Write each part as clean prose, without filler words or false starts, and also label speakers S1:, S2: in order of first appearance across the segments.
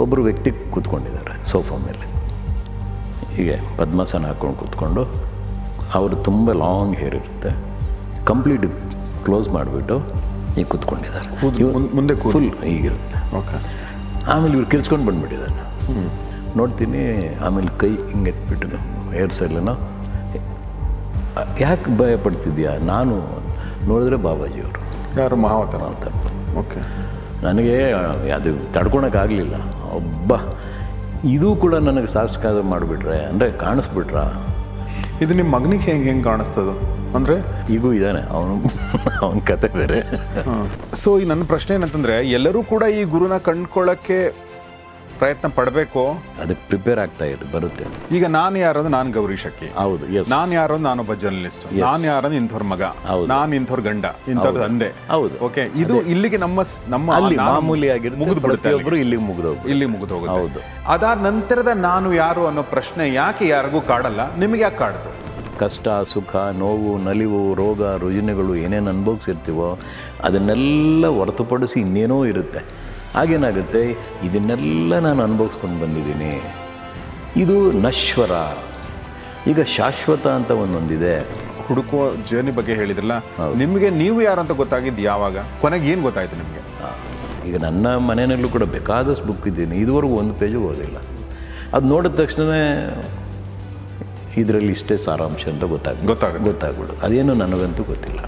S1: ಒಬ್ಬರು ವ್ಯಕ್ತಿ ಕೂತ್ಕೊಂಡಿದ್ದಾರೆ ಸೋಫಾ ಮೇಲೆ, ಹೀಗೆ ಪದ್ಮಾಸನ ಹಾಕ್ಕೊಂಡು ಕೂತ್ಕೊಂಡು. ಅವರು ತುಂಬ ಲಾಂಗ್ ಹೇರ್ ಇರುತ್ತೆ, ಕಂಪ್ಲೀಟ್ ಕ್ಲೋಸ್ ಮಾಡಿಬಿಟ್ಟು ಈಗ ಕೂತ್ಕೊಂಡಿದ್ದಾರೆ.
S2: ಮುಂದೆ
S1: ಫುಲ್ ಹೀಗಿರುತ್ತೆ.
S2: ಓಕೆ.
S1: ಆಮೇಲೆ ಇವ್ರು ಕಿರ್ಚ್ಕೊಂಡು ಬಂದುಬಿಟ್ಟಿದ್ದಾನೆ. ನೋಡ್ತೀನಿ, ಆಮೇಲೆ ಕೈ ಹಿಂಗೆ ಎತ್ಬಿಟ್ಟು ಹೇರ್ ಸೈಲನ್ನು, ಯಾಕೆ ಭಯ ಪಡ್ತಿದ್ಯಾ? ನಾನು ನೋಡಿದ್ರೆ ಬಾಬಾಜಿಯವರು.
S2: ಯಾರು? ಮಹಾವತಾರ.
S1: ಮಹಾವತಾರ.
S2: ಓಕೆ.
S1: ನನಗೆ ಅದು ತಡ್ಕೊಳಕ್ಕಾಗಲಿಲ್ಲ. ಒಬ್ಬ ಇದು ಕೂಡ ನನಗೆ ಶಾಸಕ ಮಾಡಿಬಿಟ್ರೆ, ಅಂದರೆ ಕಾಣಿಸ್ಬಿಟ್ರ.
S2: ಇದು ನಿಮ್ಮ ಮಗನಿಗೆ ಹೆಂಗೆ ಕಾಣಿಸ್ತದು ಅಂದರೆ?
S1: ಈಗೂ ಇದ್ದಾನೆ ಅವನ ಕತೆ ಬೇರೆ.
S2: ಸೊ ಈ ನನ್ನ ಪ್ರಶ್ನೆ ಏನಂತಂದರೆ, ಎಲ್ಲರೂ ಕೂಡ ಈ ಗುರುನ ಕಂಡ್ಕೊಳ್ಳೋಕ್ಕೆ ಪ್ರಯತ್ನ ಪಡಬೇಕು,
S1: ಅದಕ್ಕೆ ಪ್ರಿಪೇರ್ ಆಗ್ತಾ ಬರುತ್ತೆ.
S2: ಈಗ ನಾನು ಯಾರೋದು? ನಾನು ಗೌರಿ ಶಕ್ಕಿ.
S1: ಹೌದು.
S2: ನಾನು ಯಾರೋದು? ನಾನೊಬ್ಬ ಜರ್ನಲಿಸ್ಟ್. ನಾನು ಯಾರೋದು? ಇಂಥವ್ರ ಮಗ. ನಾನು ಇಂಥವ್ರ ಗಂಡ, ಇಂಥವ್ರ ತಂದೆ.
S1: ಹೌದು.
S2: ಓಕೆ. ಇದು ಇಲ್ಲಿಗೆ ನಮ್ಮ
S1: ಅಲ್ಲಿ ಮಾಮೂಲಿ ಆಗಿರುತ್ತೆ.
S2: ಮುಗಿದ್ಬಿಡುತ್ತೆ.
S1: ಇಲ್ಲಿ
S2: ಮುಗಿದೋಗುತ್ತೆ.
S1: ಹೌದು.
S2: ಅದಾದ ನಂತರದ ನಾನು ಯಾರು ಅನ್ನೋ ಪ್ರಶ್ನೆ ಯಾಕೆ ಯಾರಿಗೂ ಕಾಡಲ್ಲ? ನಿಮಗೆ ಯಾಕೆ ಕಾಡ್ತು?
S1: ಕಷ್ಟ, ಸುಖ, ನೋವು, ನಲಿವು, ರೋಗ, ರುಜಿನಗಳು ಏನೇನು ಅನುಭವಿಸಿರ್ತೀವೋ ಅದನ್ನೆಲ್ಲ ಹೊರತುಪಡಿಸಿ ಇನ್ನೇನೋ ಇರುತ್ತೆ. ಆಗೇನಾಗುತ್ತೆ, ಇದನ್ನೆಲ್ಲ ನಾನು ಅನುಭವಿಸ್ಕೊಂಡು ಬಂದಿದ್ದೀನಿ. ಇದು ನಶ್ವರ. ಈಗ ಶಾಶ್ವತ ಅಂತ ಒಂದೊಂದಿದೆ.
S2: ಹುಡುಕುವ ಜರ್ನಿ ಬಗ್ಗೆ ಹೇಳಿದ್ರಲ್ಲ, ನಿಮಗೆ ನೀವು ಯಾರು ಅಂತ ಗೊತ್ತಾಗಿದ್ದು ಯಾವಾಗ? ಕೊನೆಗೆ ಏನು ಗೊತ್ತಾಯ್ತು ನಿಮಗೆ?
S1: ಈಗ ನನ್ನ ಮನೆಯಲ್ಲೂ ಕೂಡ ಬೇಕಾದಷ್ಟು ಬುಕ್ ಇದ್ದೀನಿ, ಇದುವರೆಗೂ ಒಂದು ಪೇಜು ಓದಿಲ್ಲ. ಅದು ನೋಡಿದ ತಕ್ಷಣವೇ ಇದರಲ್ಲಿ ಇಷ್ಟೇ ಸಾರಾಂಶ ಅಂತ ಗೊತ್ತಾಗ್ಬಿಡು. ಅದೇನು ನನಗಂತೂ ಗೊತ್ತಿಲ್ಲ.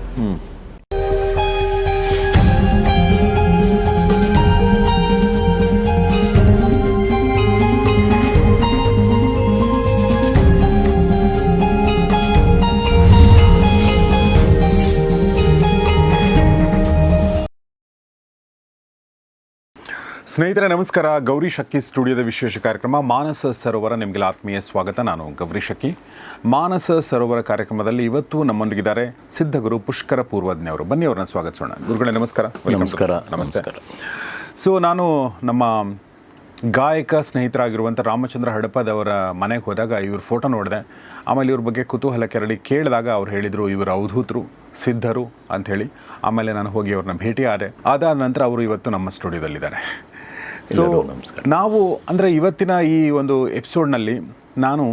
S2: ಸ್ನೇಹಿತರೆ ನಮಸ್ಕಾರ. ಗೌರಿ ಶಕ್ಕಿ ಸ್ಟುಡಿಯೋದ ವಿಶೇಷ ಕಾರ್ಯಕ್ರಮ ಮಾನಸ ಸರೋವರ ನಿಮಗೆಲ್ಲ ಆತ್ಮೀಯ ಸ್ವಾಗತ. ನಾನು ಗೌರಿ ಶಕ್ಕಿ. ಮಾನಸ ಸರೋವರ ಕಾರ್ಯಕ್ರಮದಲ್ಲಿ ಇವತ್ತು ನಮ್ಮೊಂದಿಗಿದ್ದಾರೆ ಸಿದ್ಧಗುರು ಪುಷ್ಕರ ಪೂರ್ವಜ್ಞವರು. ಬನ್ನಿ ಅವ್ರನ್ನ ಸ್ವಾಗತಿಸೋಣ. ಗುರುಗಳೇ ನಮಸ್ಕಾರ.
S1: ನಮಸ್ಕಾರ.
S2: ನಮಸ್ಕಾರ. ಸೊ ನಾನು ನಮ್ಮ ಗಾಯಕ ಸ್ನೇಹಿತರಾಗಿರುವಂಥ ರಾಮಚಂದ್ರ ಹಡಪದವರ ಮನೆಗೆ ಹೋದಾಗ ಇವ್ರ ಫೋಟೋ ನೋಡಿದೆ. ಆಮೇಲೆ ಇವ್ರ ಬಗ್ಗೆ ಕುತೂಹಲ ಕೆರಳಿ ಕೇಳಿದಾಗ ಅವ್ರು ಹೇಳಿದರು ಇವರು ಅವಧೂತರು, ಸಿದ್ಧರು ಅಂಥೇಳಿ. ಆಮೇಲೆ ನಾನು ಹೋಗಿ ಅವ್ರನ್ನ ಭೇಟಿ ಆದೆ. ಅದಾದ ನಂತರ ಅವರು ಇವತ್ತು ನಮ್ಮ ಸ್ಟುಡಿಯೋದಲ್ಲಿದ್ದಾರೆ. ಸೊ ನಾವು ಅಂದರೆ ಇವತ್ತಿನ ಈ ಒಂದು ಎಪಿಸೋಡ್ನಲ್ಲಿ ನಾನು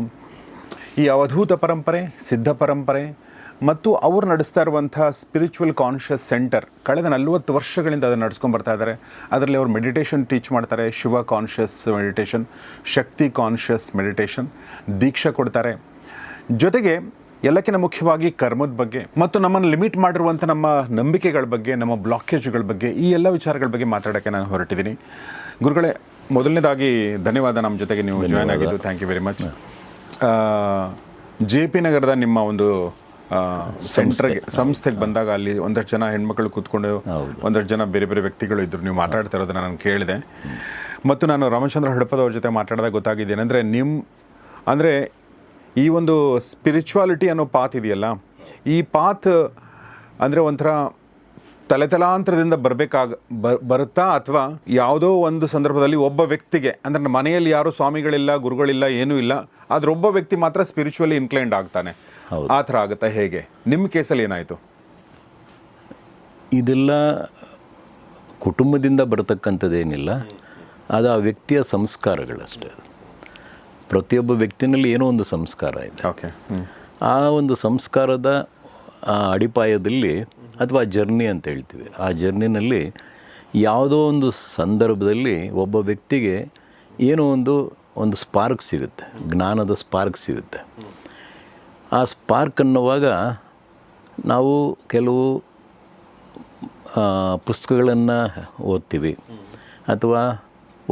S2: ಈ ಅವಧೂತ ಪರಂಪರೆ, ಸಿದ್ಧ ಪರಂಪರೆ ಮತ್ತು ಅವರು ನಡೆಸ್ತಾ ಇರುವಂಥ ಸ್ಪಿರಿಚುವಲ್ ಕಾನ್ಷಿಯಸ್ ಸೆಂಟರ್, ಕಳೆದ 40 ವರ್ಷಗಳಿಂದ ಅದನ್ನು ನಡೆಸ್ಕೊಂಡು ಬರ್ತಾ ಇದ್ದಾರೆ. ಅದರಲ್ಲಿ ಅವರು ಮೆಡಿಟೇಷನ್ ಟೀಚ್ ಮಾಡ್ತಾರೆ. ಶಿವ ಕಾನ್ಷಿಯಸ್ ಮೆಡಿಟೇಷನ್, ಶಕ್ತಿ ಕಾನ್ಷಿಯಸ್ ಮೆಡಿಟೇಷನ್, ದೀಕ್ಷೆ ಕೊಡ್ತಾರೆ. ಜೊತೆಗೆ ಎಲ್ಲಕ್ಕಿಂತ ಮುಖ್ಯವಾಗಿ ಕರ್ಮದ ಬಗ್ಗೆ ಮತ್ತು ನಮ್ಮನ್ನು ಲಿಮಿಟ್ ಮಾಡಿರುವಂಥ ನಮ್ಮ ನಂಬಿಕೆಗಳ ಬಗ್ಗೆ, ನಮ್ಮ ಬ್ಲಾಕೇಜ್ಗಳ ಬಗ್ಗೆ, ಈ ಎಲ್ಲ ವಿಚಾರಗಳ ಬಗ್ಗೆ ಮಾತಾಡೋಕ್ಕೆ ನಾನು ಹೊರಟಿದ್ದೀನಿ. ಗುರುಗಳೇ, ಮೊದಲನೇದಾಗಿ ಧನ್ಯವಾದ ನಮ್ಮ ಜೊತೆಗೆ ನೀವು ಜಾಯ್ನ್ ಆಗಿದ್ದು. Thank you very much. JP ನಗರದ ನಿಮ್ಮ ಒಂದು ಸಂಸ್ಥೆಗೆ ಬಂದಾಗ ಅಲ್ಲಿ ಒಂದಷ್ಟು ಜನ ಹೆಣ್ಮಕ್ಳು ಕೂತ್ಕೊಂಡು ಒಂದಷ್ಟು ಜನ ಬೇರೆ ಬೇರೆ ವ್ಯಕ್ತಿಗಳು ಇದ್ದರು. ನೀವು ಮಾತಾಡ್ತಾ ಇರೋದನ್ನ ನಾನು ಕೇಳಿದೆ. ಮತ್ತು ನಾನು ರಾಮಚಂದ್ರ ಹಡಪದವ್ರ ಜೊತೆ ಮಾತಾಡಿದಾಗ ಗೊತ್ತಾಗಿದೆ ಏನಂದರೆ ಅಂದರೆ ಈ ಒಂದು ಸ್ಪಿರಿಚುವಾಲಿಟಿ ಅನ್ನೋ ಪಾತ್ ಇದೆಯಲ್ಲ, ಈ ಪಾತ್ ಅಂದರೆ ಒಂಥರ ತಲೆತಲಾಂತರದಿಂದ ಬರುತ್ತಾ ಅಥವಾ ಯಾವುದೋ ಒಂದು ಸಂದರ್ಭದಲ್ಲಿ ಒಬ್ಬ ವ್ಯಕ್ತಿಗೆ, ಅಂದರೆ ಮನೆಯಲ್ಲಿ ಯಾರೂ ಸ್ವಾಮಿಗಳಿಲ್ಲ, ಗುರುಗಳಿಲ್ಲ, ಏನೂ ಇಲ್ಲ, ಆದರೆ ಒಬ್ಬ ವ್ಯಕ್ತಿ ಮಾತ್ರ ಸ್ಪಿರಿಚುವಲಿ ಇನ್ಕ್ಲೈನ್ಡ್ ಆಗ್ತಾನೆ, ಆ ಥರ ಆಗುತ್ತಾ? ಹೇಗೆ ನಿಮ್ಮ ಕೇಸಲ್ಲಿ ಏನಾಯಿತು?
S1: ಇದೆಲ್ಲ ಕುಟುಂಬದಿಂದ ಬರತಕ್ಕಂಥದ್ದೇನಿಲ್ಲ, ಅದು ಆ ವ್ಯಕ್ತಿಯ ಸಂಸ್ಕಾರಗಳಷ್ಟೇ. ಪ್ರತಿಯೊಬ್ಬ ವ್ಯಕ್ತಿನಲ್ಲಿ ಏನೋ ಒಂದು ಸಂಸ್ಕಾರ ಇದೆ.
S2: ಓಕೆ.
S1: ಆ ಒಂದು ಸಂಸ್ಕಾರದ ಅಡಿಪಾಯದಲ್ಲಿ ಅಥವಾ ಜರ್ನಿ ಅಂತ ಹೇಳ್ತೀವಿ, ಆ ಜರ್ನಿನಲ್ಲಿ ಯಾವುದೋ ಒಂದು ಸಂದರ್ಭದಲ್ಲಿ ಒಬ್ಬ ವ್ಯಕ್ತಿಗೆ ಏನೋ ಒಂದು ಸ್ಪಾರ್ಕ್ ಸಿಗುತ್ತೆ, ಜ್ಞಾನದ ಸ್ಪಾರ್ಕ್ ಸಿಗುತ್ತೆ. ಆ ಸ್ಪಾರ್ಕ್ ಅನ್ನುವಾಗ ನಾವು ಕೆಲವು ಪುಸ್ತಕಗಳನ್ನು ಓದ್ತೀವಿ ಅಥವಾ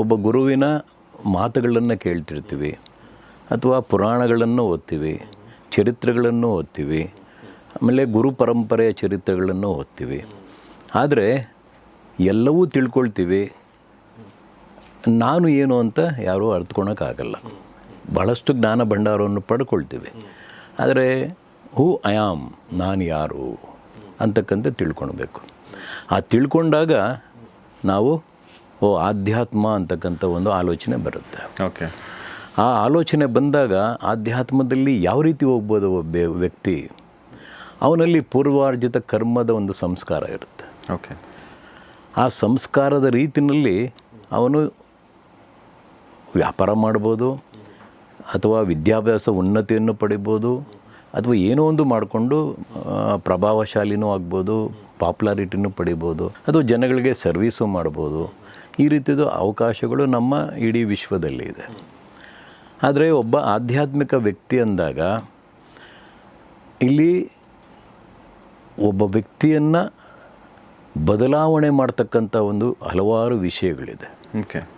S1: ಒಬ್ಬ ಗುರುವಿನ ಮಾತುಗಳನ್ನು ಕೇಳ್ತಿರ್ತೀವಿ ಅಥವಾ ಪುರಾಣಗಳನ್ನು ಓದ್ತೀವಿ, ಚರಿತ್ರೆಗಳನ್ನು ಓದ್ತೀವಿ, ಆಮೇಲೆ ಗುರು ಪರಂಪರೆಯ ಚರಿತ್ರೆಗಳನ್ನು ಓದ್ತೀವಿ. ಆದರೆ ಎಲ್ಲವೂ ತಿಳ್ಕೊಳ್ತೀವಿ, ನಾನು ಏನು ಅಂತ ಯಾರೂ ಅರ್ಥಕೊಳಕ್ಕಾಗಲ್ಲ. ಬಹಳಷ್ಟು ಜ್ಞಾನ ಭಂಡಾರವನ್ನು ಪಡ್ಕೊಳ್ತೀವಿ, ಆದರೆ ಹೂ ಐ ಆಮ್, ನಾನು ಯಾರು ಅಂತಕ್ಕಂಥ ತಿಳ್ಕೊಳ್ಬೇಕು. ಆ ತಿಳ್ಕೊಂಡಾಗ ನಾವು ಆಧ್ಯಾತ್ಮ ಅಂತಕ್ಕಂಥ ಒಂದು ಆಲೋಚನೆ ಬರುತ್ತೆ.
S2: ಓಕೆ.
S1: ಆ ಆಲೋಚನೆ ಬಂದಾಗ ಆಧ್ಯಾತ್ಮದಲ್ಲಿ ಯಾವ ರೀತಿ ಹೋಗ್ಬೋದು ಒಬ್ಬ ವ್ಯಕ್ತಿ, ಅವನಲ್ಲಿ ಪೂರ್ವಾರ್ಜಿತ ಕರ್ಮದ ಒಂದು ಸಂಸ್ಕಾರ ಇರುತ್ತೆ.
S2: ಓಕೆ.
S1: ಆ ಸಂಸ್ಕಾರದ ರೀತಿಯಲ್ಲಿ ಅವನು ವ್ಯಾಪಾರ ಮಾಡ್ಬೋದು, ಅಥವಾ ವಿದ್ಯಾಭ್ಯಾಸ ಉನ್ನತಿಯನ್ನು ಪಡಿಬೋದು, ಅಥವಾ ಏನೋ ಒಂದು ಮಾಡಿಕೊಂಡು ಪ್ರಭಾವಶಾಲಿನೂ ಆಗ್ಬೋದು, ಪಾಪ್ಯುಲಾರಿಟಿನೂ ಪಡಿಬೋದು, ಅಥವಾ ಜನಗಳಿಗೆ ಸರ್ವೀಸು ಮಾಡ್ಬೋದು. ಈ ರೀತಿಯ ಅವಕಾಶಗಳು ನಮ್ಮ ಇಡೀ ವಿಶ್ವದಲ್ಲಿ ಇದೆ. ಆದರೆ ಒಬ್ಬ ಆಧ್ಯಾತ್ಮಿಕ ವ್ಯಕ್ತಿ ಅಂದಾಗ ಇಲ್ಲಿ ಒಬ್ಬ ವ್ಯಕ್ತಿಯನ್ನು ಬದಲಾವಣೆ ಮಾಡ್ತಕ್ಕಂಥ ಒಂದು ಹಲವಾರು ವಿಷಯಗಳಿದೆ.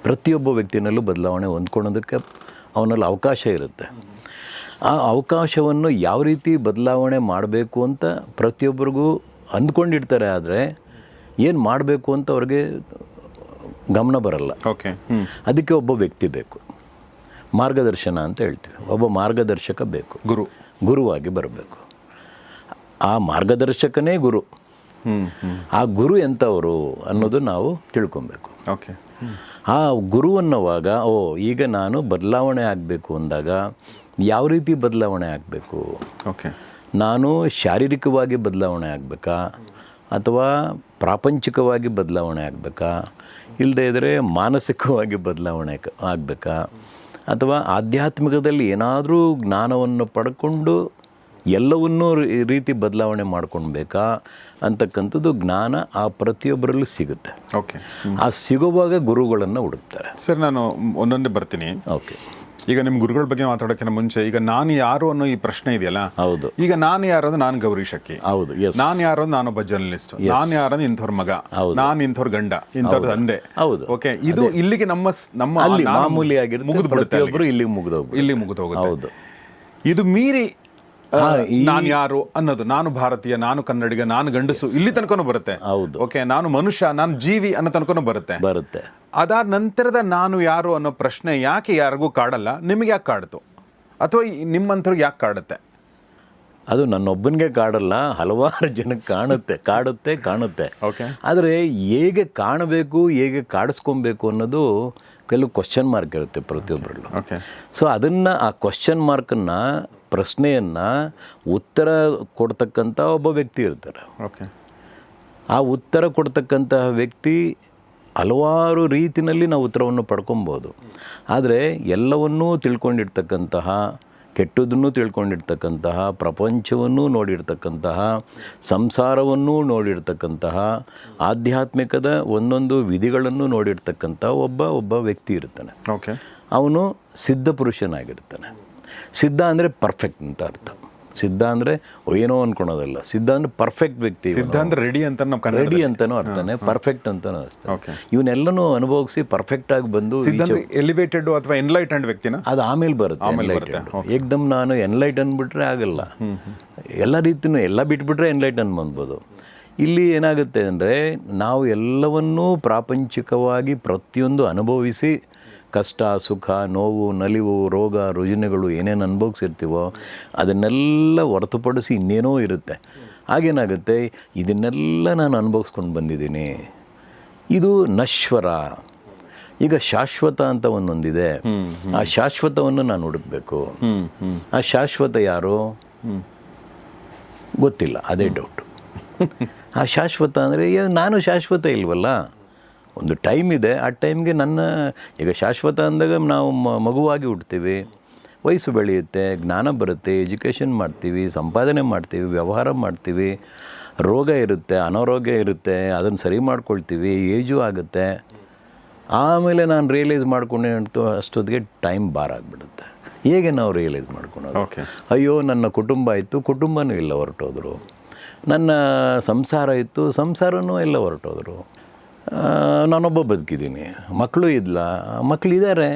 S1: ಪ್ರತಿಯೊಬ್ಬ ವ್ಯಕ್ತಿನಲ್ಲೂ ಬದಲಾವಣೆ ಹೊಂದ್ಕೊಳ್ಳೋದಕ್ಕೆ ಅವನಲ್ಲಿ ಅವಕಾಶ ಇರುತ್ತೆ. ಆ ಅವಕಾಶವನ್ನು ಯಾವ ರೀತಿ ಬದಲಾವಣೆ ಮಾಡಬೇಕು ಅಂತ ಪ್ರತಿಯೊಬ್ಬರಿಗೂ ಅಂದ್ಕೊಂಡಿರ್ತಾರೆ. ಆದರೆ ಏನು ಮಾಡಬೇಕು ಅಂತ ಅವ್ರಿಗೆ ಗಮನ ಬರಲ್ಲ. ಅದಕ್ಕೆ ಒಬ್ಬ ವ್ಯಕ್ತಿ ಬೇಕು, ಮಾರ್ಗದರ್ಶನ ಅಂತ ಹೇಳ್ತೀವಿ. ಒಬ್ಬ ಮಾರ್ಗದರ್ಶಕ ಬೇಕು, ಗುರುವಾಗಿ ಬರಬೇಕು. ಆ ಮಾರ್ಗದರ್ಶಕನೇ ಗುರು. ಆ ಗುರು ಎಂಥವರು ಅನ್ನೋದು ನಾವು ತಿಳ್ಕೊಬೇಕು. ಆ ಗುರು ಅನ್ನುವಾಗ ಈಗ ನಾನು ಬದಲಾವಣೆ ಆಗಬೇಕು ಅಂದಾಗ ಯಾವ ರೀತಿ ಬದಲಾವಣೆ ಆಗಬೇಕು? ನಾನು ಶಾರೀರಿಕವಾಗಿ ಬದಲಾವಣೆ ಆಗಬೇಕಾ, ಅಥವಾ ಪ್ರಾಪಂಚಿಕವಾಗಿ ಬದಲಾವಣೆ ಆಗಬೇಕಾ, ಇಲ್ಲದೇ ಇದ್ದರೆ ಮಾನಸಿಕವಾಗಿ ಬದಲಾವಣೆ ಆಗಬೇಕಾ, ಅಥವಾ ಆಧ್ಯಾತ್ಮಿಕದಲ್ಲಿ ಏನಾದರೂ ಜ್ಞಾನವನ್ನು ಪಡ್ಕೊಂಡು ಎಲ್ಲವನ್ನೂ ರೀತಿ ಬದಲಾವಣೆ ಮಾಡ್ಕೊಳ್ಬೇಕಾ ಅಂತಕ್ಕಂಥದ್ದು ಜ್ಞಾನ ಆ ಪ್ರತಿಯೊಬ್ಬರಲ್ಲೂ ಸಿಗುತ್ತೆ. ಆ ಸಿಗುವಾಗ ಗುರುಗಳನ್ನು ಹುಡುಕ್ತಾರೆ.
S2: ಸರ್, ನಾನು ಒಂದೊಂದೇ ಬರ್ತೀನಿ. ಈಗ ನಿಮ್ಮ ಗುರುಗಳ ಬಗ್ಗೆ ಮಾತಾಡೋಕ್ಕಿಂತ ಮುಂಚೆ, ಈಗ ನಾನು ಯಾರು ಅನ್ನೋ ಈ ಪ್ರಶ್ನೆ ಇದೆಯಲ್ಲ.
S1: ಹೌದು.
S2: ಈಗ ನಾನು ಯಾರು? ನಾನು ಗೌರಿ ಶಕ್ಕಿ.
S1: ಹೌದು.
S2: ನಾನು ಯಾರು? ನಾನೊಬ್ಬ ಜರ್ನಲಿಸ್ಟ್. ನಾನು ಯಾರು? ಇಂಥವ್ರ ಮಗ. ನಾನು ಇಂಥವ್ರ ಗಂಡ, ಇಂಥವ್ರ ತಂದೆ.
S1: ಹೌದು.
S2: ಓಕೆ, ಇದು ಇಲ್ಲಿಗೆ ನಮ್ಮ
S1: ಮಾಮೂಲಿಯಾಗಿರುತ್ತೆ. ಪ್ರತಿಯೊಬ್ಬರು ಇಲ್ಲಿ ಮುಗಿದೋಗುತ್ತೆ.
S2: ಹೌದು. ಇದು ಮೀರಿ ನಾನು ಯಾರು ಅನ್ನೋದು, ನಾನು ಭಾರತೀಯ, ನಾನು ಕನ್ನಡಿಗ, ನಾನು ಗಂಡಸು, ಇಲ್ಲಿ ತನಕನೂ ಬರುತ್ತೆ.
S1: ಹೌದು.
S2: ಓಕೆ, ನಾನು ಮನುಷ್ಯ, ನಾನು ಜೀವಿ ಅನ್ನೋ ತನಕನೂ ಬರುತ್ತೆ. ಅದಾದ ನಂತರದ ನಾನು ಯಾರು ಅನ್ನೋ ಪ್ರಶ್ನೆ ಯಾಕೆ ಯಾರಿಗೂ ಕಾಡಲ್ಲ? ನಿಮಗೆ ಯಾಕೆ ಕಾಡ್ತು? ಅಥವಾ ನಿಮ್ಮಂಥವ್ರಿಗೆ ಯಾಕೆ ಕಾಡುತ್ತೆ?
S1: ಅದು ನನ್ನೊಬ್ಬನಿಗೆ ಕಾಡಲ್ಲ, ಹಲವಾರು ಜನಕ್ಕೆ ಕಾಣುತ್ತೆ. ಆದರೆ ಹೇಗೆ ಕಾಣಬೇಕು, ಹೇಗೆ ಕಾಡಿಸ್ಕೊಬೇಕು ಅನ್ನೋದು ಕೆಲವು ಕ್ವಶನ್ ಮಾರ್ಕ್ ಇರುತ್ತೆ ಪ್ರತಿಯೊಬ್ಬರಲ್ಲೂ. ಸೊ ಅದನ್ನು, ಆ ಕ್ವಶನ್ ಮಾರ್ಕನ್ನು, ಪ್ರಶ್ನೆಯನ್ನು ಉತ್ತರ ಕೊಡ್ತಕ್ಕಂಥ ಒಬ್ಬ ವ್ಯಕ್ತಿ ಇರ್ತಾರೆ. ಆ ಉತ್ತರ ಕೊಡ್ತಕ್ಕಂತಹ ವ್ಯಕ್ತಿ ಹಲವಾರು ರೀತಿಯಲ್ಲಿ ನಾವು ಉತ್ತರವನ್ನು ಪಡ್ಕೊಬೋದು. ಆದರೆ ಎಲ್ಲವನ್ನೂ ತಿಳ್ಕೊಂಡಿರ್ತಕ್ಕಂತಹ, ಕೆಟ್ಟದ್ದನ್ನು ತಿಳ್ಕೊಂಡಿರ್ತಕ್ಕಂತಹ, ಪ್ರಪಂಚವನ್ನು ನೋಡಿರ್ತಕ್ಕಂತಹ, ಸಂಸಾರವನ್ನು ನೋಡಿರ್ತಕ್ಕಂತಹ, ಆಧ್ಯಾತ್ಮಿಕದ ಒಂದೊಂದು ವಿಧಿಗಳನ್ನು ನೋಡಿರ್ತಕ್ಕಂಥ ಒಬ್ಬ ವ್ಯಕ್ತಿ ಇರ್ತಾನೆ. ಅವನು ಸಿದ್ಧ ಪುರುಷನಾಗಿರ್ತಾನೆ. ಸಿದ್ಧ ಅಂದರೆ ಪರ್ಫೆಕ್ಟ್ ಅಂತ ಅರ್ಥ. ಸಿದ್ಧ ಅಂದರೆ ಏನೋ ಅನ್ಕೊಳೋದಲ್ಲ. ಸಿದ್ಧ ಅಂದರೆ ಪರ್ಫೆಕ್ಟ್ ವ್ಯಕ್ತಿ.
S2: ಸಿದ್ಧ ಅಂದರೆ ರೆಡಿ
S1: ಅಂತನೂ ಅರ್ಥನೇ, ಪರ್ಫೆಕ್ಟ್ ಅಂತನೂ ಅಷ್ಟೇ. ಇವನ್ನೆಲ್ಲನೂ ಅನುಭವಿಸಿ ಪರ್ಫೆಕ್ಟಾಗಿ ಬಂದು
S2: ಎಲಿವೇಟೆಡ್ ಅಥವಾ ಎನ್ಲೈಟೆಂಡ್ ವ್ಯಕ್ತಿನ ಅದು
S1: ಆಮೇಲೆ ಬರುತ್ತೆ. ಏಕ್ದಮ್ ನಾನು ಎನ್ಲೈಟ್ ಅಂದ್ಬಿಟ್ರೆ ಆಗಲ್ಲ. ಎಲ್ಲ ರೀತಿಯೂ ಎಲ್ಲ ಬಿಟ್ಬಿಟ್ರೆ ಎನ್ಲೈಟನ್ ಬಂದ್ಬೋದು. ಇಲ್ಲಿ ಏನಾಗುತ್ತೆ ಅಂದರೆ, ನಾವು ಎಲ್ಲವನ್ನೂ ಪ್ರಾಪಂಚಿಕವಾಗಿ ಪ್ರತಿಯೊಂದು ಅನುಭವಿಸಿ, ಕಷ್ಟ, ಸುಖ, ನೋವು, ನಲಿವು, ರೋಗ, ರುಜಿನಗಳು ಏನೇನು ಅನುಭವಿಸಿರ್ತೀವೋ ಅದನ್ನೆಲ್ಲ ಹೊರತುಪಡಿಸಿ ಇನ್ನೇನೋ ಇರುತ್ತೆ. ಹಾಗೇನಾಗುತ್ತೆ, ಇದನ್ನೆಲ್ಲ ನಾನು ಅನುಭವಿಸ್ಕೊಂಡು ಬಂದಿದ್ದೀನಿ, ಇದು ನಶ್ವರ. ಈಗ ಶಾಶ್ವತ ಅಂತ ಒಂದೊಂದಿದೆ. ಆ ಶಾಶ್ವತವನ್ನು ನಾನು ಹುಡುಕಬೇಕು. ಆ ಶಾಶ್ವತ ಯಾರು ಗೊತ್ತಿಲ್ಲ, ಅದೇ ಡೌಟು. ಆ ಶಾಶ್ವತ ಅಂದರೆ ನಾನು ಶಾಶ್ವತ ಇಲ್ವಲ್ಲ. ಒಂದು ಟೈಮ್ ಇದೆ, ಆ ಟೈಮ್ಗೆ ಈಗ ಶಾಶ್ವತ ಅಂದಾಗ ನಾವು ಮಗುವಾಗಿ ಹುಡ್ತೀವಿ, ವಯಸ್ಸು ಬೆಳೆಯುತ್ತೆ, ಜ್ಞಾನ ಬರುತ್ತೆ, ಎಜುಕೇಷನ್ ಮಾಡ್ತೀವಿ, ಸಂಪಾದನೆ ಮಾಡ್ತೀವಿ, ವ್ಯವಹಾರ ಮಾಡ್ತೀವಿ, ರೋಗ ಇರುತ್ತೆ, ಅನಾರೋಗ್ಯ ಇರುತ್ತೆ, ಅದನ್ನು ಸರಿ ಮಾಡ್ಕೊಳ್ತೀವಿ, ಏಜು ಆಗುತ್ತೆ. ಆಮೇಲೆ ನಾನು ರಿಯಲೈಸ್ ಮಾಡ್ಕೊಂಡೆ ಅಷ್ಟೊತ್ತಿಗೆ ಟೈಮ್ ಬಾರ್ ಆಗಿಬಿಡುತ್ತೆ. ಹೇಗೆ ನಾವು ರಿಯಲೈಸ್ ಮಾಡ್ಕೊಳೋದು? ಅಯ್ಯೋ, ನನ್ನ ಕುಟುಂಬ ಇತ್ತು, ಕುಟುಂಬನೂ ಎಲ್ಲ ಹೊರಟೋದ್ರು. ನನ್ನ ಸಂಸಾರ ಇತ್ತು, ಸಂಸಾರನೂ ಎಲ್ಲ ಹೊರಟೋದ್ರು. ನಾನೊಬ್ಬ ಬದುಕಿದ್ದೀನಿ, ಮಕ್ಕಳು ಮಕ್ಕಳಿದ್ದಾರೆ.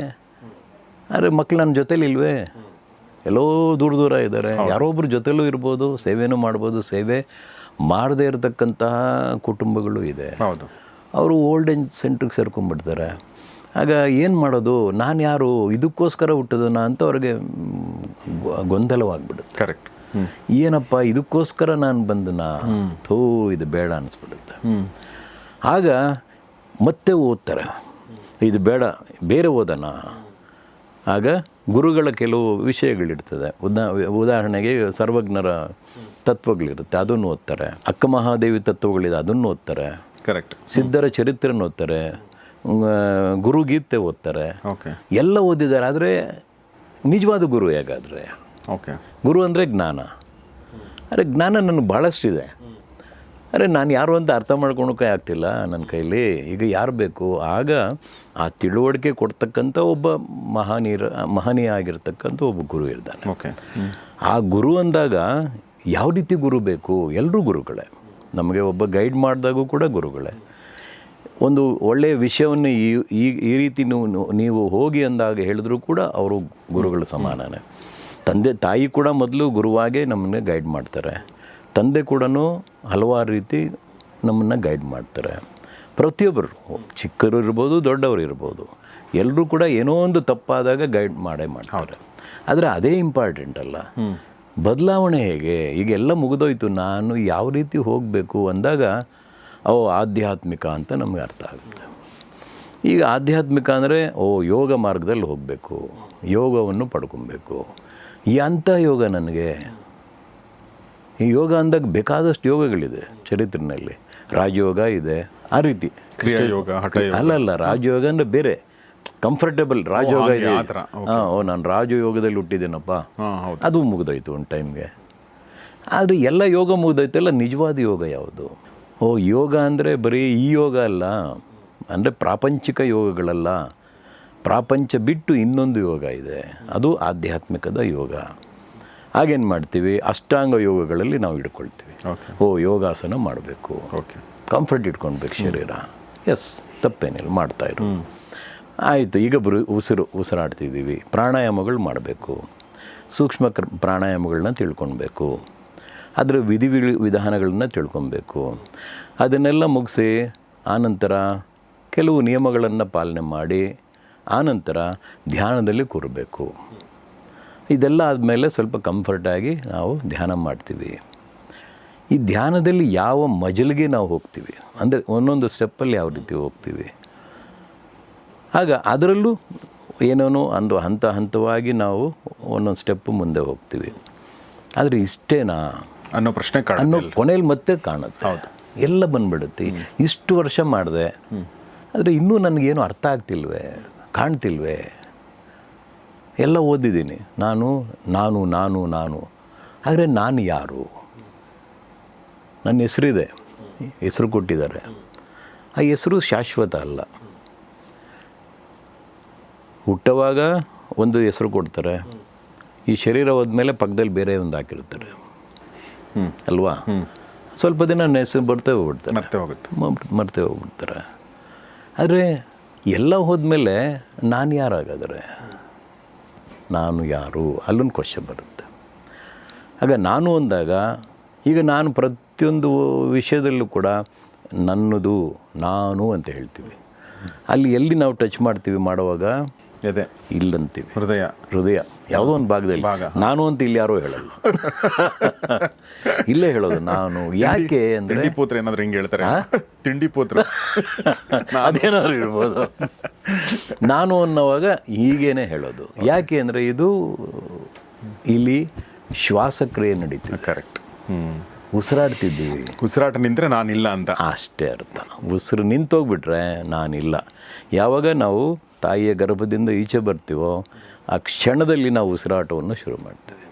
S1: ಆದರೆ ಮಕ್ಕಳು ನನ್ನ ಜೊತೇಲಿ ಇಲ್ವೇ? ಎಲ್ಲೋ ದೂರ ಇದ್ದಾರೆ. ಯಾರೋ ಒಬ್ಬರು ಜೊತೆಲೂ ಇರ್ಬೋದು, ಸೇವೆನೂ ಮಾಡ್ಬೋದು. ಸೇವೆ ಮಾಡದೇ ಇರತಕ್ಕಂತಹ ಕುಟುಂಬಗಳು ಇದೆ. ಅವರು ಓಲ್ಡ್ ಏಜ್ ಸೆಂಟ್ರಿಗೆ ಸೇರ್ಕೊಂಡ್ಬಿಡ್ತಾರೆ. ಆಗ ಏನು ಮಾಡೋದು? ನಾನು ಯಾರು? ಇದಕ್ಕೋಸ್ಕರ ಹುಟ್ಟೋದನ್ನ ಅಂತ ಅವ್ರಿಗೆ ಗೊಂದಲವಾಗಿಬಿಡುತ್ತೆ.
S2: ಕರೆಕ್ಟ್.
S1: ಏನಪ್ಪ, ಇದಕ್ಕೋಸ್ಕರ ನಾನು ಬಂದನಾ? ಇದು ಬೇಡ ಅನಿಸ್ಬಿಡುತ್ತೆ. ಆಗ ಮತ್ತೆ ಓದ್ತಾರೆ, ಇದು ಬೇಡ, ಬೇರೆ ಓದೋಣ. ಆಗ ಗುರುಗಳ ಕೆಲವು ವಿಷಯಗಳಿರ್ತದೆ. ಉದಾಹರಣೆಗೆ ಸರ್ವಜ್ಞರ ತತ್ವಗಳಿರುತ್ತೆ, ಅದನ್ನು ಓದ್ತಾರೆ. ಅಕ್ಕ ಮಹಾದೇವಿ ತತ್ವಗಳಿದೆ, ಅದನ್ನು ಓದ್ತಾರೆ.
S2: ಕರೆಕ್ಟ್.
S1: ಸಿದ್ಧರ ಚರಿತ್ರೆನ ಓದ್ತಾರೆ. ಗುರುಗೀತೆ ಓದ್ತಾರೆ,
S2: ಓಕೆ
S1: ಎಲ್ಲ ಓದಿದ್ದಾರೆ. ಆದರೆ ನಿಜವಾದ ಗುರು ಹೇಗಾದರೆ,
S2: ಓಕೆ
S1: ಗುರು ಅಂದರೆ ಜ್ಞಾನ. ಅರೆ ಜ್ಞಾನ ನನಗೆ ಭಾಳಷ್ಟಿದೆ. ಅರೆ ನಾನು ಯಾರು ಅಂತ ಅರ್ಥ ಮಾಡ್ಕೊಳೋಕೆ ಆಗ್ತಿಲ್ಲ ನನ್ನ ಕೈಲಿ. ಈಗ ಯಾರು ಬೇಕು? ಆಗ ಆ ತಿಳುವಳಿಕೆ ಕೊಡ್ತಕ್ಕಂಥ ಒಬ್ಬ ಮಹನೀಯ ಆಗಿರ್ತಕ್ಕಂಥ ಒಬ್ಬ ಗುರು ಇರ್ತಾನೆ.
S2: ಓಕೆ
S1: ಆ ಗುರು ಅಂದಾಗ ಯಾವ ರೀತಿ ಗುರು ಬೇಕು? ಎಲ್ಲರೂ ಗುರುಗಳೇ. ನಮಗೆ ಒಬ್ಬ ಗೈಡ್ ಮಾಡಿದಾಗೂ ಕೂಡ ಗುರುಗಳೇ. ಒಂದು ಒಳ್ಳೆಯ ವಿಷಯವನ್ನು ಈ ರೀತಿ ನೀವು ಹೋಗಿ ಅಂದಾಗ ಹೇಳಿದ್ರು ಕೂಡ ಅವರು ಗುರುಗಳ ಸಮಾನನೇ. ತಂದೆ ತಾಯಿ ಕೂಡ ಮೊದಲು ಗುರುವಾಗೇ ನಮ್ಮನ್ನು ಗೈಡ್ ಮಾಡ್ತಾರೆ. ತಂದೆ ಕೂಡ ಹಲವಾರು ರೀತಿ ನಮ್ಮನ್ನು ಗೈಡ್ ಮಾಡ್ತಾರೆ. ಪ್ರತಿಯೊಬ್ಬರು, ಚಿಕ್ಕವರು ಇರ್ಬೋದು, ದೊಡ್ಡವರು ಇರ್ಬೋದು, ಎಲ್ಲರೂ ಕೂಡ ಏನೋ ಒಂದು ತಪ್ಪಾದಾಗ ಗೈಡ್ ಮಾಡೇ ಮಾಡ್ತಾರೆ. ಆದರೆ ಅದೇ ಇಂಪಾರ್ಟೆಂಟ್ ಅಲ್ಲ. ಬದಲಾವಣೆ ಹೇಗೆ? ಈಗ ಎಲ್ಲ ಮುಗಿದೋಯ್ತು, ನಾನು ಯಾವ ರೀತಿ ಹೋಗಬೇಕು ಅಂದಾಗ ಆಧ್ಯಾತ್ಮಿಕ ಅಂತ ನಮಗೆ ಅರ್ಥ ಆಗುತ್ತೆ. ಈಗ ಆಧ್ಯಾತ್ಮಿಕ ಅಂದರೆ ಯೋಗ ಮಾರ್ಗದಲ್ಲಿ ಹೋಗಬೇಕು, ಯೋಗವನ್ನು ಪಡ್ಕೊಬೇಕು. ಎಂಥ ಯೋಗ ನನಗೆ? ಈ ಯೋಗ ಅಂದಾಗ ಬೇಕಾದಷ್ಟು ಯೋಗಗಳಿದೆ ಚರಿತ್ರೆಯಲ್ಲಿ. ರಾಜಯೋಗ ಇದೆ, ಆ ರೀತಿ.
S2: ಕ್ರಿಯಾಯೋಗ, ಹಠಯೋಗ.
S1: ಅಲ್ಲ, ರಾಜಯೋಗ ಅಂದರೆ ಬೇರೆ, ಕಂಫರ್ಟೇಬಲ್ ರಾಜಯೋಗ ಇದೆ. ನಾನು ರಾಜಯೋಗದಲ್ಲಿ ಹುಟ್ಟಿದ್ದೀನಪ್ಪ, ಅದು ಮುಗಿದೋಯ್ತು ಒಂದು ಟೈಮ್ಗೆ. ಆದರೆ ಎಲ್ಲ ಯೋಗ ಮುಗಿದೋಯ್ತಲ್ಲ, ನಿಜವಾದ ಯೋಗ ಯಾವುದು? ಯೋಗ ಅಂದರೆ ಬರೀ ಈ ಯೋಗ ಅಲ್ಲ, ಅಂದರೆ ಪ್ರಾಪಂಚಿಕ ಯೋಗಗಳಲ್ಲ. ಪ್ರಾಪಂಚ ಬಿಟ್ಟು ಇನ್ನೊಂದು ಯೋಗ ಇದೆ, ಅದು ಆಧ್ಯಾತ್ಮಿಕದ ಯೋಗ. ಆಗೇನು ಮಾಡ್ತೀವಿ? ಅಷ್ಟಾಂಗ ಯೋಗಗಳಲ್ಲಿ ನಾವು ಇಟ್ಕೊಳ್ತೀವಿ. ಯೋಗಾಸನ ಮಾಡಬೇಕು, ಕಂಫರ್ಟ್ ಇಟ್ಕೊಳ್ಬೇಕು ಶರೀರ. ಎಸ್, ತಪ್ಪೇನಿಲ್ಲ, ಮಾಡ್ತಾಯಿರು. ಆಯಿತು. ಈಗ ಉಸಿರಾಡ್ತಿದ್ದೀವಿ. ಪ್ರಾಣಾಯಾಮಗಳು ಮಾಡಬೇಕು, ಸೂಕ್ಷ್ಮ ಪ್ರಾಣಾಯಾಮಗಳನ್ನ ತಿಳ್ಕೊಳ್ಬೇಕು, ಅದರ ವಿಧಾನಗಳನ್ನ ತಿಳ್ಕೊಬೇಕು. ಅದನ್ನೆಲ್ಲ ಮುಗಿಸಿ ಆನಂತರ ಕೆಲವು ನಿಯಮಗಳನ್ನು ಪಾಲನೆ ಮಾಡಿ ಆನಂತರ ಧ್ಯಾನದಲ್ಲಿ ಕೂರಬೇಕು. ಇದೆಲ್ಲ ಆದಮೇಲೆ ಸ್ವಲ್ಪ ಕಂಫರ್ಟಾಗಿ ನಾವು ಧ್ಯಾನ ಮಾಡ್ತೀವಿ. ಈ ಧ್ಯಾನದಲ್ಲಿ ಯಾವ ಮಜಲಿಗೆ ನಾವು ಹೋಗ್ತೀವಿ ಅಂದರೆ ಒಂದೊಂದು ಸ್ಟೆಪ್ಪಲ್ಲಿ ಯಾವ ರೀತಿ ಹೋಗ್ತೀವಿ, ಆಗ ಅದರಲ್ಲೂ ಏನೇನೋ ಹಂತವಾಗಿ ನಾವು ಒಂದೊಂದು ಸ್ಟೆಪ್ಪು ಮುಂದೆ ಹೋಗ್ತೀವಿ. ಆದರೆ ಇಷ್ಟೇನಾ
S2: ಅನ್ನೋ ಪ್ರಶ್ನೆ
S1: ಕೊನೆಯಲ್ಲಿ ಮತ್ತೆ ಕಾಣುತ್ತೆ. ಹೌದು, ಎಲ್ಲ ಬಂದ್ಬಿಡುತ್ತೆ. ಇಷ್ಟು ವರ್ಷ ಮಾಡಿದೆ, ಆದರೆ ಇನ್ನೂ ನನಗೇನು ಅರ್ಥ ಆಗ್ತಿಲ್ವೇ, ಕಾಣ್ತಿಲ್ವೇ? ಎಲ್ಲ ಓದಿದ್ದೀನಿ, ನಾನು ನಾನು ನಾನು ನಾನು ಆದರೆ ನಾನು ಯಾರು? ನನ್ನ ಹೆಸರಿದೆ, ಹೆಸರು ಕೊಟ್ಟಿದ್ದಾರೆ. ಆ ಹೆಸರು ಶಾಶ್ವತ ಅಲ್ಲ. ಹುಟ್ಟುವಾಗ ಒಂದು ಹೆಸರು ಕೊಡ್ತಾರೆ, ಈ ಶರೀರ ಹೋದ್ಮೇಲೆ ಪಕ್ಕದಲ್ಲಿ ಬೇರೆ ಒಂದು ಹಾಕಿರ್ತಾರೆ ಅಲ್ವಾ? ಸ್ವಲ್ಪ ದಿನ ನನ್ನ ಹೆಸರು ಮರ್ತೇ ಹೋಗ್ಬಿಡ್ತಾರೆ. ಆದರೆ ಎಲ್ಲ ಹೋದ್ಮೇಲೆ ನಾನು ಯಾರಾಗಾದರೆ ನಾನು ಯಾರು? ಅಲ್ಲೊಂದು ಕ್ವಶನ್ ಬರುತ್ತೆ. ಆಗ ನಾನು ಅಂದಾಗ ಈಗ ನಾನು ಪ್ರತಿಯೊಂದು ವಿಷಯದಲ್ಲೂ ಕೂಡ ನನ್ನದು ನಾನು ಅಂತ ಹೇಳ್ತೀವಿ. ಅಲ್ಲಿ ಎಲ್ಲಿ ನಾವು ಟಚ್ ಮಾಡ್ತೀವಿ ಮಾಡುವಾಗ ಇಲ್ಲಂತೀವಿ, ಹೃದಯ ಯಾವುದೋ ಒಂದು ಭಾಗದಲ್ಲಿ. ನಾನು ಅಂತ ಇಲ್ಲಿ ಯಾರೋ ಹೇಳಲ್ಲ, ಇಲ್ಲೇ ಹೇಳೋದು ನಾನು. ಯಾಕೆ ಅಂದರೆ
S2: ಪೋತ್ರ ಏನಾದ್ರು ಹಿಂಗೆ ಹೇಳ್ತಾರೆ, ತಿಂಡಿ ಪೋತ್ರ
S1: ಅದೇನಾದ್ರು ಇರ್ಬೋದು. ನಾನು ಅನ್ನೋವಾಗ ಹೀಗೇನೆ ಹೇಳೋದು. ಯಾಕೆ ಅಂದರೆ ಇದು ಇಲ್ಲಿ ಶ್ವಾಸಕ್ರಿಯೆ ನಡೀತೀವಿ.
S2: ಕರೆಕ್ಟ್.
S1: ಉಸಿರಾಡ್ತಿದ್ದೀವಿ.
S2: ಉಸಿರಾಟ ನಿಂತರೆ ನಾನಿಲ್ಲ ಅಂತ
S1: ಅಷ್ಟೇ ಅರ್ಥ. ಉಸಿರು ನಿಂತೋಗ್ಬಿಟ್ರೆ ನಾನಿಲ್ಲ. ಯಾವಾಗ ನಾವು ತಾಯಿಯ ಗರ್ಭದಿಂದ ಈಚೆ ಬರ್ತೀವೋ ಆ ಕ್ಷಣದಲ್ಲಿ ನಾವು ಉಸಿರಾಟವನ್ನು ಶುರು ಮಾಡ್ತೀವಿ.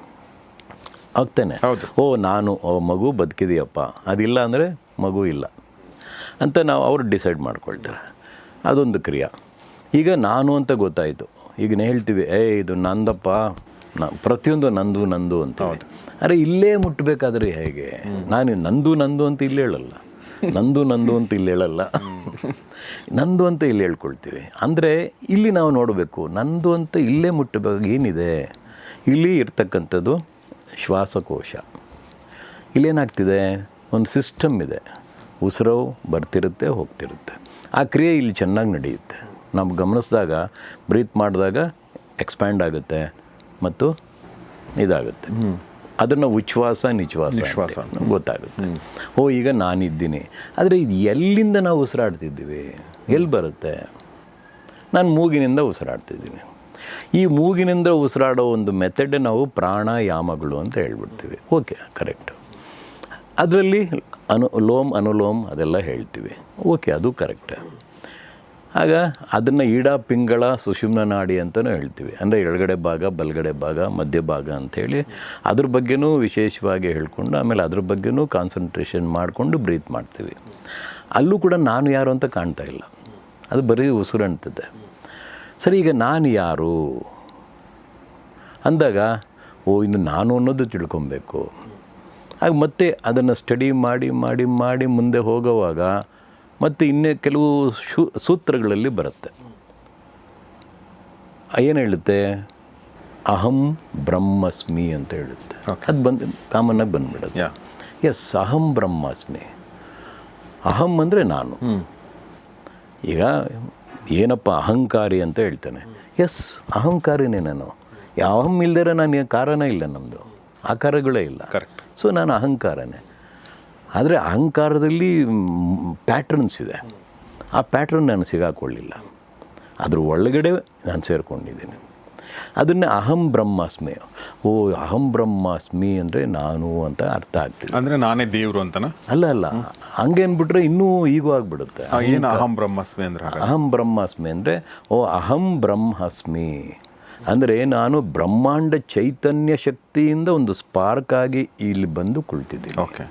S1: ಆಗ್ತಾನೆ. ನಾನು ಮಗು ಬದುಕಿದೆಯಪ್ಪ, ಅದಿಲ್ಲ ಅಂದರೆ ಮಗು ಇಲ್ಲ ಅಂತ ನಾವು ಅವ್ರು ಡಿಸೈಡ್ ಮಾಡ್ಕೊಳ್ತಾರೆ. ಅದೊಂದು ಕ್ರಿಯೆ. ಈಗ ನಾನು ಅಂತ ಗೊತ್ತಾಯಿತು. ಈಗ ಹೇಳ್ತೀವಿ, ಇದು ನಂದಪ್ಪ, ಪ್ರತಿಯೊಂದು ನಂದು ಅಂತ. ಅರೆ ಇಲ್ಲೇ ಮುಟ್ಟಬೇಕಾದ್ರೆ ಹೇಗೆ? ನಾನು ನಂದು ಅಂತ ಇಲ್ಲಿ ಹೇಳಲ್ಲ, ನಂದು ಅಂತ ಇಲ್ಲಿ ಹೇಳಲ್ಲ, ನಂದು ಅಂತ ಇಲ್ಲಿ ಹೇಳ್ಕೊಳ್ತೀವಿ. ಅಂದರೆ ಇಲ್ಲಿ ನಾವು ನೋಡಬೇಕು, ನಂದು ಅಂತ ಇಲ್ಲೇ ಮುಟ್ಟಬೇಕು. ಏನಿದೆ ಇಲ್ಲಿ ಇರ್ತಕ್ಕಂಥದ್ದು? ಶ್ವಾಸಕೋಶ. ಇಲ್ಲೇನಾಗ್ತಿದೆ? ಒಂದು ಸಿಸ್ಟಮ್ ಇದೆ. ಉಸಿರು ಬರ್ತಿರುತ್ತೆ, ಹೋಗ್ತಿರುತ್ತೆ. ಆ ಕ್ರಿಯೆ ಇಲ್ಲಿ ಚೆನ್ನಾಗಿ ನಡೆಯುತ್ತೆ. ನಾವು ಗಮನಿಸಿದಾಗ ಬ್ರೀತ್ ಮಾಡಿದಾಗ ಎಕ್ಸ್ಪ್ಯಾಂಡ್ ಆಗುತ್ತೆ ಮತ್ತು ಇದಾಗುತ್ತೆ. ಅದನ್ನು ಉಚ್ಛ್ವಾಸ ನಿಶ್ವಾಸ ಗೊತ್ತಾಗುತ್ತೆ. ಈಗ ನಾನಿದ್ದೀನಿ. ಆದರೆ ಇದು ಎಲ್ಲಿಂದ ನಾವು ಉಸಿರಾಡ್ತಿದ್ದೀವಿ? ಎಲ್ಲಿ ಬರುತ್ತೆ? ನಾನು ಮೂಗಿನಿಂದ ಉಸಿರಾಡ್ತಿದ್ದೀನಿ. ಈ ಮೂಗಿನಿಂದ ಉಸಿರಾಡೋ ಒಂದು ಮೆಥಡ್ ನಾವು ಪ್ರಾಣಾಯಾಮಗಳು ಅಂತ ಹೇಳ್ಬಿಡ್ತೀವಿ. Okay, correct. ಅದರಲ್ಲಿ ಲೋಮ್ ಅನುಲೋಮ್ ಅದೆಲ್ಲ ಹೇಳ್ತೀವಿ. ಓಕೆ, ಅದು ಕರೆಕ್ಟೇ. ಆಗ ಅದನ್ನು ಈಡ ಪಿಂಗಳ ಸುಷುಮ್ನ ನಾಡಿ ಅಂತಲೂ ಹೇಳ್ತೀವಿ. ಅಂದರೆ ಎಡಗಡೆ ಭಾಗ, ಬಲಗಡೆ ಭಾಗ, ಮಧ್ಯಭಾಗ ಅಂಥೇಳಿ ಅದ್ರ ಬಗ್ಗೆನೂ ವಿಶೇಷವಾಗಿ ಹೇಳ್ಕೊಂಡು ಆಮೇಲೆ ಅದ್ರ ಬಗ್ಗೆನೂ ಕಾನ್ಸಂಟ್ರೇಷನ್ ಮಾಡಿಕೊಂಡು ಬ್ರೀತ್ ಮಾಡ್ತೀವಿ. ಅಲ್ಲೂ ಕೂಡ ನಾನು ಯಾರು ಅಂತ ಕಾಣ್ತಾ ಇಲ್ಲ, ಅದು ಬರೀ ಉಸಿರು ಅಂತಿದೆ. ಸರಿ, ಈಗ ನಾನು ಯಾರು ಅಂದಾಗ ಇನ್ನು ನಾನು ಅನ್ನೋದು ತಿಳ್ಕೊಬೇಕು. ಆಗ ಮತ್ತೆ ಅದನ್ನು ಸ್ಟಡಿ ಮಾಡಿ ಮಾಡಿ ಮಾಡಿ ಮುಂದೆ ಹೋಗುವಾಗ ಮತ್ತು ಇನ್ನೇ ಕೆಲವು ಸೂತ್ರಗಳಲ್ಲಿ ಬರುತ್ತೆ. ಏನು ಹೇಳುತ್ತೆ? ಅಹಂ ಬ್ರಹ್ಮಸ್ಮಿ ಅಂತ ಹೇಳುತ್ತೆ. ಅದು ಕಾಮನ್ನಾಗಿ ಬಂದುಬಿಡುತ್ತೆ. ಎಸ್, ಅಹಂ ಬ್ರಹ್ಮಾಸ್ಮಿ. ಅಹಂ ಅಂದರೆ ನಾನು. ಈಗ ಏನಪ್ಪ ಅಹಂಕಾರಿ ಅಂತ ಹೇಳ್ತಾನೆ. ಎಸ್, ಅಹಂಕಾರಿನೇ ನಾನು. ಅಹಂ ಇಲ್ದಿರ ನಾನು ಕಾರಣ ಇಲ್ಲ, ನಮ್ಮದು ಆಕಾರಗಳೇ ಇಲ್ಲ.
S2: ಕರೆಕ್ಟ್.
S1: ಸೊ ನಾನು ಅಹಂಕಾರನೇ. ಆದರೆ ಅಹಂಕಾರದಲ್ಲಿ ಪ್ಯಾಟ್ರನ್ಸ್ ಇದೆ. ಆ ಪ್ಯಾಟ್ರನ್ ನಾನು ಸಿಗಾಕೊಳ್ಳಿಲ್ಲ, ಅದ್ರ ಒಳಗಡೆ ನಾನು ಸೇರಿಕೊಂಡಿದ್ದೀನಿ. ಅದನ್ನೇ ಅಹಂ ಬ್ರಹ್ಮಾಸ್ಮಿ. ಅಹಂ ಬ್ರಹ್ಮಾಸ್ಮಿ ಅಂದರೆ ನಾನು ಅಂತ ಅರ್ಥ ಆಗ್ತಿದೆ.
S2: ಅಂದರೆ ನಾನೇ ದೇವರು ಅಂತನಾ?
S1: ಅಲ್ಲ, ಹಂಗೆ ಅಂದ್ಬಿಟ್ರೆ ಇನ್ನೂ ಈಗೂ ಆಗಿಬಿಡುತ್ತೆ.
S2: ಏನು ಅಹಂ ಬ್ರಹ್ಮಾಸ್ಮಿ ಅಂದರೆ?
S1: ಅಹಂ ಬ್ರಹ್ಮಾಸ್ಮಿ ಅಂದರೆ ಅಹಂ ಬ್ರಹ್ಮಾಸ್ಮಿ ಅಂದರೆ ನಾನು ಬ್ರಹ್ಮಾಂಡ ಚೈತನ್ಯ ಶಕ್ತಿಯಿಂದ ಒಂದು ಸ್ಪಾರ್ಕ್ ಆಗಿ ಇಲ್ಲಿ ಬಂದು ಕುಳಿತಿದ್ದೀನಿ.
S2: ಓಕೆ.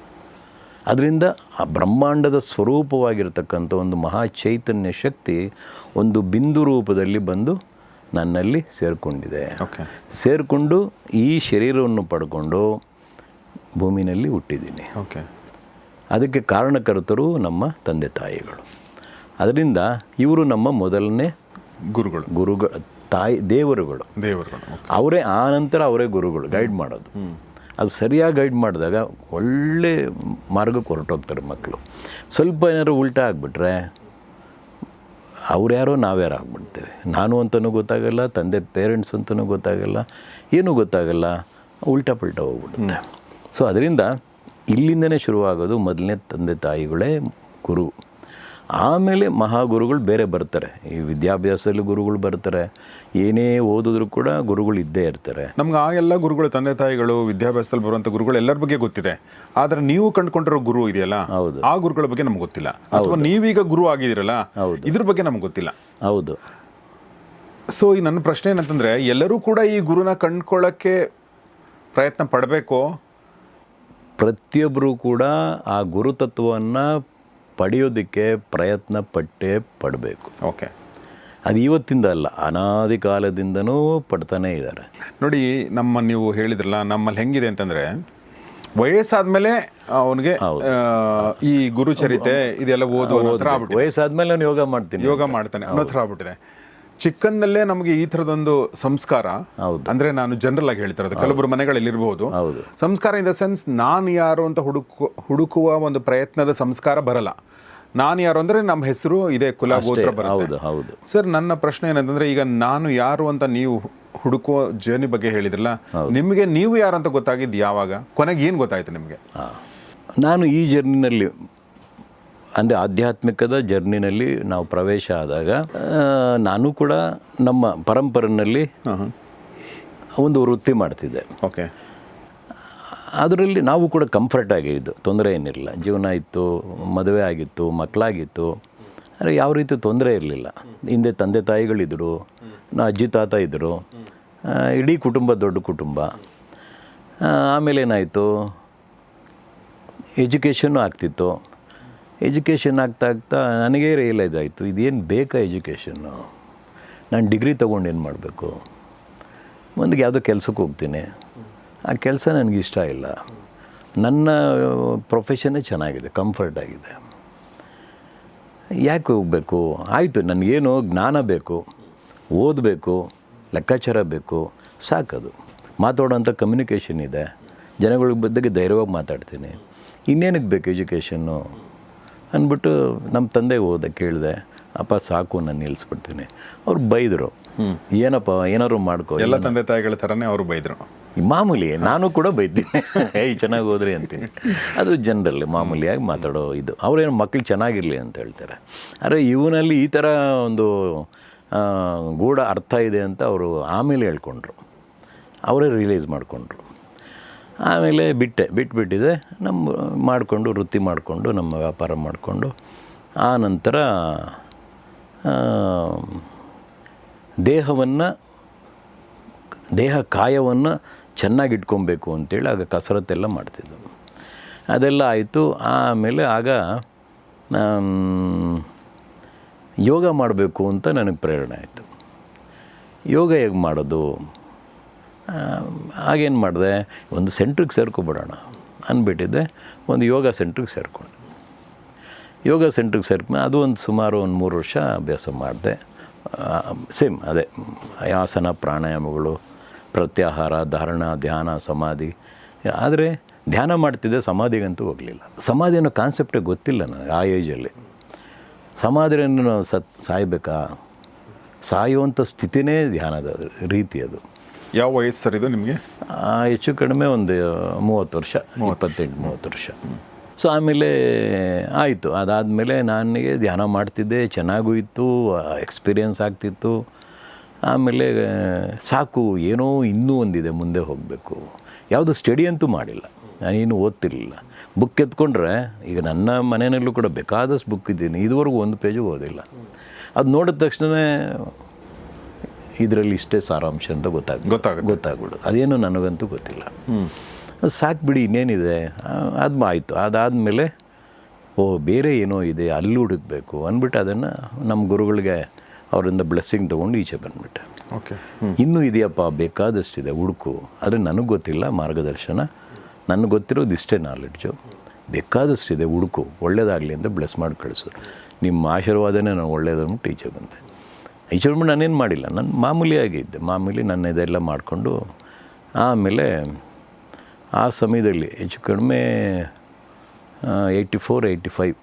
S1: ಅದರಿಂದ ಆ ಬ್ರಹ್ಮಾಂಡದ ಸ್ವರೂಪವಾಗಿರ್ತಕ್ಕಂಥ ಒಂದು ಮಹಾ ಚೈತನ್ಯ ಶಕ್ತಿ ಒಂದು ಬಿಂದು ರೂಪದಲ್ಲಿ ಬಂದು ನನ್ನಲ್ಲಿ ಸೇರಿಕೊಂಡಿದೆ.
S2: ಓಕೆ.
S1: ಸೇರಿಕೊಂಡು ಈ ಶರೀರವನ್ನು ಪಡ್ಕೊಂಡು ಭೂಮಿನಲ್ಲಿ ಹುಟ್ಟಿದ್ದೀನಿ.
S2: ಓಕೆ.
S1: ಅದಕ್ಕೆ ಕಾರಣಕರ್ತರು ನಮ್ಮ ತಂದೆ ತಾಯಿಗಳು. ಅದರಿಂದ ಇವರು ನಮ್ಮ ಮೊದಲನೇ ಗುರುಗಳು, ದೇವರುಗಳು. ಅವರೇ ಆನಂತರ ಅವರೇ ಗುರುಗಳು, ಗೈಡ್ ಮಾಡೋದು. ಅದು ಸರಿಯಾಗಿ ಗೈಡ್ ಮಾಡಿದಾಗ ಒಳ್ಳೆ ಮಾರ್ಗಕ್ಕೆ ಹೊರಟೋಗ್ತಾರೆ ಮಕ್ಕಳು. ಸ್ವಲ್ಪ ಏನಾದ್ರು ಉಲ್ಟಾ ಆಗಿಬಿಟ್ರೆ ಅವ್ರ್ಯಾರೋ ನಾವ್ಯಾರೋ ಆಗ್ಬಿಡ್ತೇವೆ. ನಾನು ಅಂತಲೂ ಗೊತ್ತಾಗಲ್ಲ, ತಂದೆ ಪೇರೆಂಟ್ಸ್ ಅಂತಲೂ ಗೊತ್ತಾಗಲ್ಲ, ಏನೂ ಗೊತ್ತಾಗಲ್ಲ, ಉಲ್ಟಾ ಪಲ್ಟಾ ಹೋಗ್ಬಿಡುತ್ತೆ. ಸೊ ಅದರಿಂದ ಇಲ್ಲಿಂದನೇ ಶುರುವಾಗೋದು. ಮೊದಲನೇ ತಂದೆ ತಾಯಿಗಳೇ ಗುರು. ಆಮೇಲೆ ಮಹಾಗುರುಗಳು ಬೇರೆ ಬರ್ತಾರೆ. ಈ ವಿದ್ಯಾಭ್ಯಾಸದಲ್ಲಿ ಗುರುಗಳು ಬರ್ತಾರೆ. ಏನೇ ಓದಿದ್ರು ಕೂಡ ಗುರುಗಳು ಇದ್ದೇ ಇರ್ತಾರೆ.
S2: ನಮ್ಗೆ ಆ ಎಲ್ಲ ಗುರುಗಳು, ತಂದೆ ತಾಯಿಗಳು, ವಿದ್ಯಾಭ್ಯಾಸದಲ್ಲಿ ಬರುವಂಥ ಗುರುಗಳು ಎಲ್ಲರ ಬಗ್ಗೆ ಗೊತ್ತಿದೆ. ಆದರೆ ನೀವು ಕಂಡುಕೊಂಡಿರೋ ಗುರು ಇದೆಯಲ್ಲ,
S1: ಹೌದು,
S2: ಆ ಗುರುಗಳ ಬಗ್ಗೆ ನಮ್ಗೆ ಗೊತ್ತಿಲ್ಲ. ಅಥವಾ ನೀವೀಗ ಗುರು ಆಗಿದ್ದೀರಲ್ಲ,
S1: ಹೌದು,
S2: ಇದ್ರ ಬಗ್ಗೆ ನಮ್ಗೆ ಗೊತ್ತಿಲ್ಲ.
S1: ಹೌದು.
S2: ಸೊ ಈ ನನ್ನ ಪ್ರಶ್ನೆ ಏನಂತಂದರೆ, ಎಲ್ಲರೂ ಕೂಡ ಈ ಗುರುನ ಕಂಡ್ಕೊಳ್ಳೋಕ್ಕೆ ಪ್ರಯತ್ನ ಪಡಬೇಕು?
S1: ಪ್ರತಿಯೊಬ್ಬರೂ ಕೂಡ ಆ ಗುರುತತ್ವವನ್ನು ಪಡೆಯೋದಕ್ಕೆ ಪ್ರಯತ್ನ ಪಡಬೇಕು.
S2: ಓಕೆ.
S1: ಅದು ಇವತ್ತಿಂದ ಅಲ್ಲ, ಅನಾದಿ ಕಾಲದಿಂದನೂ ಪಡ್ತಾನೇ ಇದ್ದಾರೆ.
S2: ನೋಡಿ, ನೀವು ಹೇಳಿದ್ರಲ್ಲ, ನಮ್ಮಲ್ಲಿ ಹೆಂಗಿದೆ ಅಂತಂದರೆ, ವಯಸ್ಸಾದ್ಮೇಲೆ ಅವನಿಗೆ ಈ ಗುರುಚರಿತೆ ಇದೆಲ್ಲ
S1: ವಯಸ್ಸಾದ್ಮೇಲೆ ನಾನು ಯೋಗ
S2: ಮಾಡ್ತಾನೆ ಅನ್ನೋ ಥರ ಆಗ್ಬಿಟ್ಟಿದೆ. ಚಿಕ್ಕಂದಲ್ಲೇ ನಮಗೆ ಈ ಥರದೊಂದು ಸಂಸ್ಕಾರ, ಅಂದರೆ ನಾನು ಜನರಲ್ ಆಗಿ ಹೇಳ್ತಾ ಇರೋದು, ಕೆಲವೊಬ್ಬರು ಮನೆಗಳಲ್ಲಿ ಇರಬಹುದು ಸಂಸ್ಕಾರ, ಇನ್ ದ ಸೆನ್ಸ್ ನಾನು ಯಾರು ಅಂತ ಹುಡುಕುವ ಒಂದು ಪ್ರಯತ್ನದ ಸಂಸ್ಕಾರ ಬರಲ್ಲ. ನಾನು ಯಾರು ಅಂದರೆ ನಮ್ಮ ಹೆಸರು ಇದೆ, ಕುಲ ಗೋತ್ರ ಬರುತ್ತೆ. ಸರ್, ನನ್ನ ಪ್ರಶ್ನೆ ಏನಂತಂದರೆ, ಈಗ ನಾನು ಯಾರು ಅಂತ ನೀವು ಹುಡುಕುವ ಜರ್ನಿ ಬಗ್ಗೆ ಹೇಳಿದ್ರಲ್ಲ, ನಿಮಗೆ ನೀವು ಯಾರು ಅಂತ ಗೊತ್ತಾಗಿದ್ದು ಯಾವಾಗ? ಕೊನೆಗೆ ಏನು ಗೊತ್ತಾಯ್ತು ನಿಮಗೆ?
S1: ನಾನು ಈ ಜರ್ನಿನಲ್ಲಿ, ಅಂದರೆ ಆಧ್ಯಾತ್ಮಿಕದ ಜರ್ನಿನಲ್ಲಿ ನಾವು ಪ್ರವೇಶ ಆದಾಗ, ನಾನು ಕೂಡ ನಮ್ಮ ಪರಂಪರೆಯಲ್ಲಿ ಒಂದು ವೃತ್ತಿ ಮಾಡ್ತಿದ್ದೆ.
S2: ಓಕೆ.
S1: ಅದರಲ್ಲಿ ನಾವು ಕೂಡ ಕಂಫರ್ಟ್ ಆಗಿದ್ದು, ತೊಂದರೆ ಏನಿರಲಿಲ್ಲ. ಜೀವನ ಇತ್ತು, ಮದುವೆ ಆಗಿತ್ತು, ಮಕ್ಕಳಾಗಿತ್ತು. ಅಂದರೆ ಯಾವ ರೀತಿ ತೊಂದರೆ ಇರಲಿಲ್ಲ. ಹಿಂದೆ ತಂದೆ ತಾಯಿಗಳಿದ್ದರು, ಅಜ್ಜಿ ತಾತ ಇದ್ದರು, ಇಡೀ ಕುಟುಂಬ ದೊಡ್ಡ ಕುಟುಂಬ. ಆಮೇಲೆ ಏನಾಯಿತು, ಎಜುಕೇಷನ್ನು ಆಗ್ತಿತ್ತು. ಎಜುಕೇಷನ್ ಆಗ್ತಾ ನನಗೇ ರಿಯಲೈಸ್ ಆಯಿತು, ಇದೇನು ಬೇಕಾ ಎಜುಕೇಷನ್ನು? ನಾನು ಡಿಗ್ರಿ ತೊಗೊಂಡು ಏನು ಮಾಡಬೇಕು? ಮುಂದಕ್ಕೆ ಯಾವುದೋ ಕೆಲಸಕ್ಕೆ ಹೋಗ್ತೀನಿ, ಆ ಕೆಲಸ ನನಗೆ ಇಷ್ಟ ಇಲ್ಲ. ನನ್ನ ಪ್ರೊಫೆಷನ್ನೇ ಚೆನ್ನಾಗಿದೆ, ಕಂಫರ್ಟ್ ಆಗಿದೆ, ಯಾಕೆ ಹೋಗಬೇಕು? ಆಯಿತು, ನನಗೇನು ಜ್ಞಾನ ಬೇಕು, ಓದಬೇಕು, ಲೆಕ್ಕಾಚಾರ ಬೇಕು, ಸಾಕದು. ಮಾತಾಡೋಂಥ ಕಮ್ಯುನಿಕೇಷನ್ ಇದೆ, ಜನಗಳ ಬಗ್ಗೆ ಧೈರ್ಯವಾಗಿ ಮಾತಾಡ್ತೀನಿ, ಇನ್ನೇನಕ್ಕೆ ಬೇಕು ಎಜುಕೇಷನ್ನು ಅಂದ್ಬಿಟ್ಟು ನಮ್ಮ ತಂದೆಗೆ ಕೇಳಿದೆ, ಅಪ್ಪ ಸಾಕು, ನಾನು ನಿಲ್ಲಿಸ್ಬಿಡ್ತೀನಿ. ಅವ್ರು ಬೈದರು, ಏನಪ್ಪ ಏನಾದ್ರು ಮಾಡ್ಕೋ.
S2: ಎಲ್ಲ ತಂದೆ ತಾಯಿಗಳ ಥರನೇ ಅವರು ಬೈದರು.
S1: ಮಾಮೂಲಿ, ನಾನು ಕೂಡ ಬೈತೀನಿ, ಚೆನ್ನಾಗಿ ಹೋದ್ರಿ ಅಂತೀನಿ. ಅದು ಜನರಲ್ಲಿ ಮಾಮೂಲಿಯಾಗಿ ಮಾತಾಡೋ ಇದು. ಅವರೇನು ಮಕ್ಳು ಚೆನ್ನಾಗಿರಲಿ ಅಂತ ಹೇಳ್ತಾರೆ. ಆದರೆ ಇವನಲ್ಲಿ ಈ ಥರ ಒಂದು ಗೂಢ ಅರ್ಥ ಇದೆ ಅಂತ ಅವರು ಆಮೇಲೆ ಹೇಳ್ಕೊಂಡ್ರು, ಅವರೇ ರಿಲೀಸ್ ಮಾಡಿಕೊಂಡ್ರು. ಆಮೇಲೆ ಬಿಟ್ಟಿದೆ. ಮಾಡಿಕೊಂಡು ವೃತ್ತಿ ಮಾಡಿಕೊಂಡು ನಮ್ಮ ವ್ಯಾಪಾರ ಮಾಡಿಕೊಂಡು ಆ ನಂತರ ದೇಹ ಕಾಯವನ್ನು ಚೆನ್ನಾಗಿ ಇಟ್ಕೊಬೇಕು ಅಂತೇಳಿ ಆಗ ಕಸರತ್ತೆಲ್ಲ ಮಾಡ್ತಿದ್ದೆವು. ಅದೆಲ್ಲ ಆಯಿತು. ಆಮೇಲೆ ಆಗ ಯೋಗ ಮಾಡಬೇಕು ಅಂತ ನನಗೆ ಪ್ರೇರಣೆ ಆಯಿತು. ಯೋಗ ಹೇಗೆ ಮಾಡೋದು? ಆಗೇನು ಮಾಡಿದೆ, ಒಂದು ಸೆಂಟ್ರಿಗೆ ಸೇರ್ಕೊಬಿಡೋಣ ಅಂದ್ಬಿಟ್ಟಿದ್ದೆ. ಒಂದು ಯೋಗ ಸೆಂಟ್ರಿಗೆ ಸೇರಿಕೊಂಡೆ. ಯೋಗ ಸೆಂಟ್ರಿಗೆ ಸೇರ್ಕೊಂಡು ಅದು ಒಂದು ಸುಮಾರು 3 ವರ್ಷ ಅಭ್ಯಾಸ ಮಾಡಿದೆ. ಸೇಮ್ ಅದೇ ಆಸನ, ಪ್ರಾಣಾಯಾಮಗಳು, ಪ್ರತ್ಯಾಹಾರ, ಧಾರಣ, ಧ್ಯಾನ, ಸಮಾಧಿ. ಆದರೆ ಧ್ಯಾನ ಮಾಡ್ತಿದ್ದೆ, ಸಮಾಧಿಗಂತೂ ಹೋಗಲಿಲ್ಲ. ಸಮಾಧಿ ಅನ್ನೋ ಕಾನ್ಸೆಪ್ಟೇ ಗೊತ್ತಿಲ್ಲ ನನಗೆ ಆ ಏಜಲ್ಲಿ. ಸಮಾಧಿಯನ್ನು ಸಾಯಬೇಕಾ? ಸಾಯುವಂಥ ಸ್ಥಿತಿನೇ ಧ್ಯಾನದ ರೀತಿ ಅದು.
S2: ಯಾವ ವಯಸ್ಸು ಸರ್ ಇದು ನಿಮಗೆ?
S1: ಹೆಚ್ಚು ಕಡಿಮೆ ಒಂದು 30 ವರ್ಷ, 28-30 ವರ್ಷ. ಸೊ ಆಮೇಲೆ ಆಯಿತು. ಅದಾದಮೇಲೆ ನನಗೆ ಧ್ಯಾನ ಮಾಡ್ತಿದ್ದೆ, ಚೆನ್ನಾಗೂ ಇತ್ತು, ಎಕ್ಸ್ಪೀರಿಯನ್ಸ್ ಆಗ್ತಿತ್ತು. ಆಮೇಲೆ ಸಾಕು, ಏನೋ ಇನ್ನೂ ಒಂದಿದೆ, ಮುಂದೆ ಹೋಗಬೇಕು. ಯಾವುದು ಸ್ಟಡಿ ಅಂತೂ ಮಾಡಿಲ್ಲ, ನಾನೇನು ಓದ್ತಿರಲಿಲ್ಲ. ಬುಕ್ ಎತ್ಕೊಂಡ್ರೆ, ಈಗ ನನ್ನ ಮನೆಯಲ್ಲೂ ಕೂಡ ಬೇಕಾದಷ್ಟು ಬುಕ್ ಇದ್ದೀನಿ, ಇದುವರೆಗೂ ಒಂದು ಪೇಜು ಓದಿಲ್ಲ. ಅದು ನೋಡಿದ ತಕ್ಷಣವೇ ಇದರಲ್ಲಿ ಇಷ್ಟೇ ಸಾರಾಂಶ ಅಂತ ಗೊತ್ತಾಗ್ಬಿಡು. ಅದೇನು ನನಗಂತೂ ಗೊತ್ತಿಲ್ಲ. ಸಾಕು ಬಿಡಿ, ಇನ್ನೇನಿದೆ, ಅದು ಆಯಿತು. ಅದಾದಮೇಲೆ ಬೇರೆ ಏನೋ ಇದೆ, ಅಲ್ಲಿ ಹುಡುಕಬೇಕು ಅಂದ್ಬಿಟ್ಟು ಅದನ್ನು ನಮ್ಮ ಗುರುಗಳಿಗೆ ಅವರಿಂದ ಬ್ಲೆಸ್ಸಿಂಗ್ ತೊಗೊಂಡು ಈಚೆ ಬಂದುಬಿಟ್ಟೆ.
S2: ಓಕೆ,
S1: ಇನ್ನೂ ಇದೆಯಪ್ಪ, ಬೇಕಾದಷ್ಟಿದೆ, ಹುಡುಕು. ಆದರೆ ನನಗೆ ಗೊತ್ತಿಲ್ಲ ಮಾರ್ಗದರ್ಶನ, ನನಗೆ ಗೊತ್ತಿರೋದು ಇಷ್ಟೇ ನಾಲೆಡ್ಜು. ಬೇಕಾದಷ್ಟಿದೆ, ಹುಡುಕು, ಒಳ್ಳೇದಾಗಲಿ ಅಂತ ಬ್ಲೆಸ್ ಮಾಡಿ ಕಳಿಸೋದು. ನಿಮ್ಮ ಆಶೀರ್ವಾದನೇ ನಾನು ಒಳ್ಳೇದು ಅಂದ್ಬಿಟ್ಟು ಈಚೆ ಬಂದೆ. ಈಚೆ ಬಂದ್ಬಿಟ್ಟು ನಾನೇನು ಮಾಡಿಲ್ಲ, ನಾನು ಮಾಮೂಲಿಯಾಗಿದ್ದೆ. ಮಾಮೂಲಿ ನನ್ನ ಇದೆಲ್ಲ ಮಾಡಿಕೊಂಡು ಆಮೇಲೆ ಆ ಸಮಯದಲ್ಲಿ ಹೆಚ್ಚು ಕಡಿಮೆ 84-85